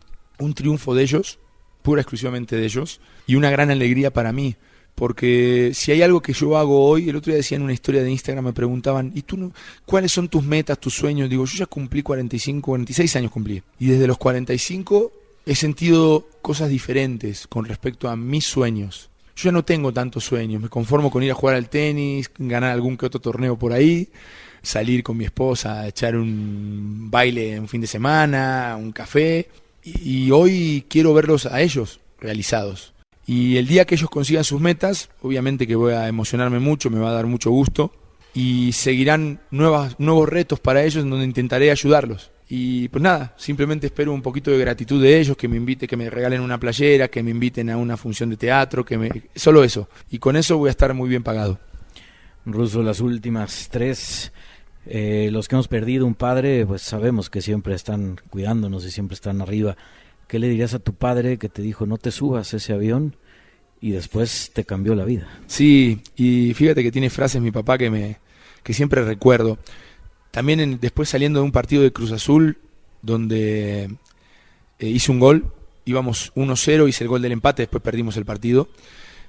triunfo de ellos, pura exclusivamente de ellos, y una gran alegría para mí, porque si hay algo que yo hago hoy, el otro día decía en una historia de Instagram, me preguntaban, ¿y tú cuáles son tus metas, tus sueños? Digo, yo ya cumplí 46 años cumplí, y desde los 45 he sentido cosas diferentes con respecto a mis sueños. Yo ya no tengo tantos sueños, me conformo con ir a jugar al tenis, ganar algún que otro torneo por ahí, salir con mi esposa a echar un baile un fin de semana, un café, y hoy quiero verlos a ellos realizados. Y el día que ellos consigan sus metas, obviamente que voy a emocionarme mucho, me va a dar mucho gusto, y seguirán nuevos retos para ellos en donde intentaré ayudarlos. Y pues nada, simplemente espero un poquito de gratitud de ellos, que me regalen una playera, que me inviten a una función de teatro, solo eso. Y con eso voy a estar muy bien pagado. Russo, las últimas tres, los que hemos perdido un padre, pues sabemos que siempre están cuidándonos y siempre están arriba. ¿Qué le dirías a tu padre que te dijo no te subas a ese avión y después te cambió la vida? Sí, y fíjate que tiene frases mi papá que siempre recuerdo. También después saliendo de un partido de Cruz Azul, donde hice un gol, íbamos 1-0, hice el gol del empate, después perdimos el partido.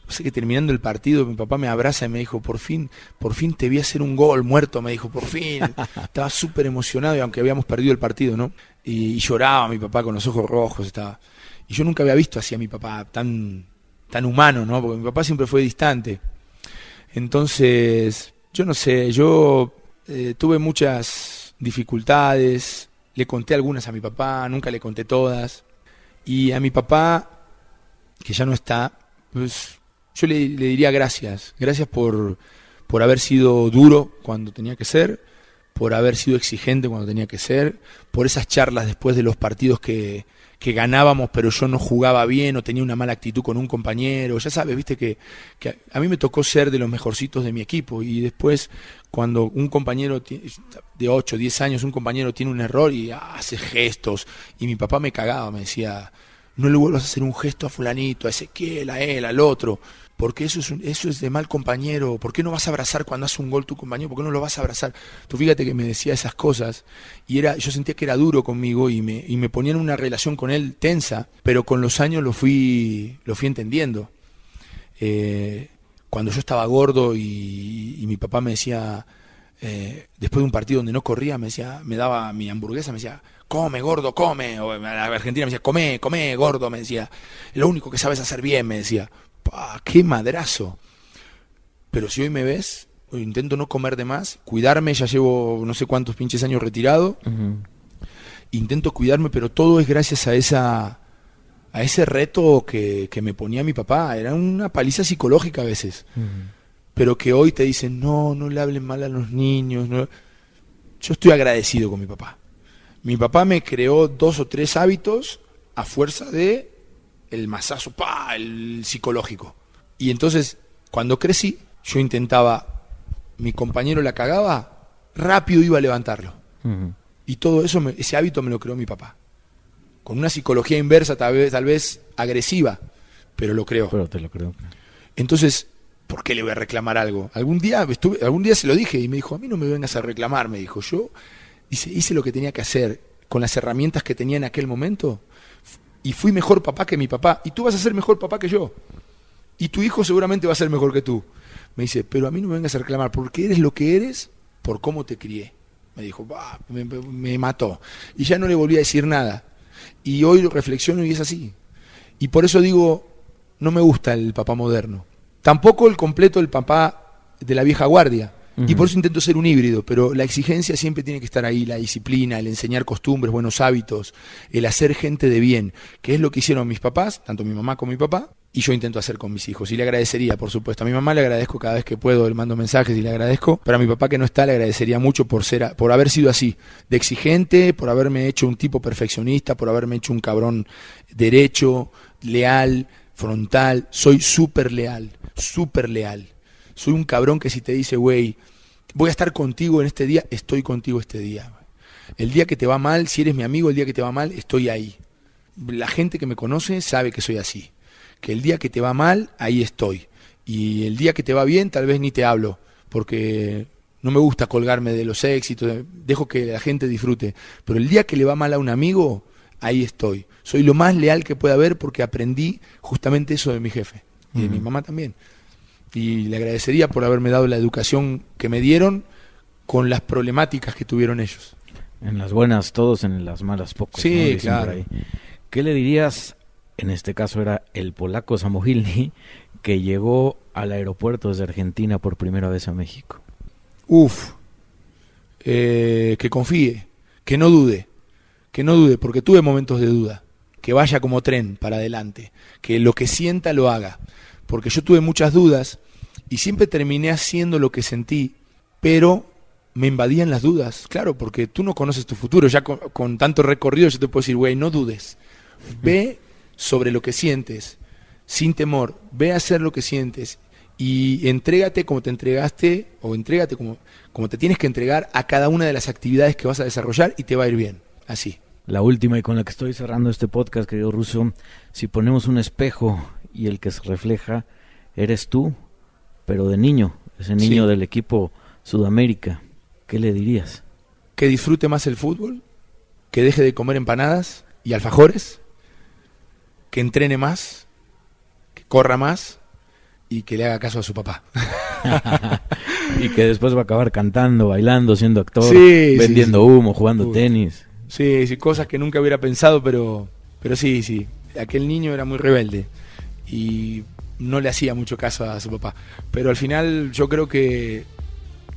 O sea que terminando el partido, mi papá me abraza y me dijo, por fin te vi hacer un gol, muerto, me dijo, por fin. Estaba súper emocionado, y aunque habíamos perdido el partido, ¿no? Y lloraba mi papá con los ojos rojos, estaba. Y yo nunca había visto así a mi papá tan humano, ¿no? Porque mi papá siempre fue distante. Entonces, yo no sé, tuve muchas dificultades, le conté algunas a mi papá, nunca le conté todas. Y a mi papá, que ya no está, pues yo le diría gracias por haber sido duro cuando tenía que ser, por haber sido exigente cuando tenía que ser, por esas charlas después de los partidos que ganábamos pero yo no jugaba bien o tenía una mala actitud con un compañero. Ya sabes, viste que a mí me tocó ser de los mejorcitos de mi equipo, y después cuando un compañero de 8, 10 años, un compañero tiene un error y hace gestos, y mi papá me cagaba, me decía, no le vuelvas a hacer un gesto a fulanito, a Ezequiel, a él, al otro, porque eso es de mal compañero. ¿Por qué no vas a abrazar cuando hace un gol tu compañero? ¿Por qué no lo vas a abrazar? Tú fíjate que me decía esas cosas, y yo sentía que era duro conmigo, y me ponía en una relación con él tensa, pero con los años lo fui entendiendo. Cuando yo estaba gordo y mi papá me decía, después de un partido donde no corría, me daba mi hamburguesa, me decía, come, gordo, come. O en la Argentina me decía, come, gordo, me decía. Lo único que sabes hacer bien, me decía. ¡Pah, qué madrazo! Pero si hoy me ves, intento no comer de más, cuidarme, ya llevo no sé cuántos pinches años retirado. Uh-huh. Intento cuidarme, pero todo es gracias a ese reto que me ponía mi papá. Era una paliza psicológica a veces. Uh-huh. Pero que hoy te dicen, no le hablen mal a los niños. No. Yo estoy agradecido con mi papá. Mi papá me creó 2 o 3 hábitos a fuerza de el mazazo, el psicológico. Y entonces, cuando crecí, yo intentaba, mi compañero la cagaba, rápido iba a levantarlo. Uh-huh. Y todo eso, ese hábito me lo creó mi papá. Con una psicología inversa, tal vez agresiva, pero lo creó. Pero te lo creo. Entonces, ¿por qué le voy a reclamar algo? Algún día se lo dije y me dijo, a mí no me vengas a reclamar, me dijo. Yo hice lo que tenía que hacer con las herramientas que tenía en aquel momento, y fui mejor papá que mi papá, y tú vas a ser mejor papá que yo, y tu hijo seguramente va a ser mejor que tú. Me dice, pero a mí no me vengas a reclamar, porque eres lo que eres por cómo te crié. Me dijo, me mató, y ya no le volví a decir nada, y hoy reflexiono y es así. Y por eso digo, no me gusta el papá moderno, tampoco el completo del papá de la vieja guardia. Uh-huh. Y por eso intento ser un híbrido, pero la exigencia siempre tiene que estar ahí, la disciplina, el enseñar costumbres, buenos hábitos, el hacer gente de bien, que es lo que hicieron mis papás, tanto mi mamá como mi papá, y yo intento hacer con mis hijos. Y le agradecería, por supuesto. A mi mamá le agradezco cada vez que puedo, le mando mensajes y le agradezco, pero a mi papá que no está le agradecería mucho por haber sido así, de exigente, por haberme hecho un tipo perfeccionista, por haberme hecho un cabrón derecho, leal, frontal. Soy súper leal. Soy un cabrón que si te dice, güey, voy a estar contigo en este día, estoy contigo este día. El día que te va mal, si eres mi amigo, el día que te va mal, estoy ahí. La gente que me conoce sabe que soy así. Que el día que te va mal, ahí estoy. Y el día que te va bien, tal vez ni te hablo, porque no me gusta colgarme de los éxitos, dejo que la gente disfrute. Pero el día que le va mal a un amigo, ahí estoy. Soy lo más leal que pueda haber porque aprendí justamente eso de mi jefe. Y de mi mamá también. Y le agradecería por haberme dado la educación que me dieron con las problemáticas que tuvieron ellos. En las buenas todos, en las malas pocos. Sí, ¿no? Claro. ¿Qué le dirías, en este caso era el polaco Samohilny, que llegó al aeropuerto desde Argentina por primera vez a México? Que confíe, que no dude, porque tuve momentos de duda, que vaya como tren para adelante, que lo que sienta lo haga. Porque yo tuve muchas dudas y siempre terminé haciendo lo que sentí, pero me invadían las dudas, claro, porque tú no conoces tu futuro. Ya con tanto recorrido yo te puedo decir, güey, no dudes, ve sobre lo que sientes, sin temor, ve a hacer lo que sientes y entrégate como te entregaste, o entrégate como te tienes que entregar a cada una de las actividades que vas a desarrollar y te va a ir bien, así. La última y con la que estoy cerrando este podcast, querido Russo, si ponemos un espejo y el que se refleja eres tú, pero de niño, ese niño del equipo Sudamérica, ¿qué le dirías? Que disfrute más el fútbol, que deje de comer empanadas y alfajores, que entrene más, que corra más y que le haga caso a su papá. Y que después va a acabar cantando, bailando, siendo actor, vendiendo humo, jugando tenis. Sí, cosas que nunca hubiera pensado, pero sí, aquel niño era muy rebelde y no le hacía mucho caso a su papá, pero al final yo creo que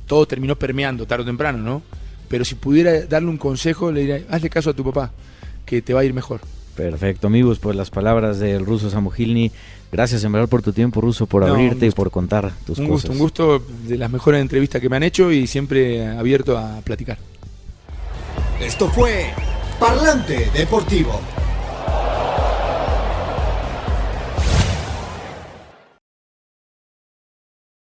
todo terminó permeando tarde o temprano, ¿no? Pero si pudiera darle un consejo, le diría, hazle caso a tu papá, que te va a ir mejor. Perfecto, amigos, pues las palabras del Russo Samohilny. Gracias en verdad por tu tiempo, Russo, por abrirte y por contar tus cosas. Un gusto, de las mejores entrevistas que me han hecho y siempre abierto a platicar. Esto fue Parlante Deportivo.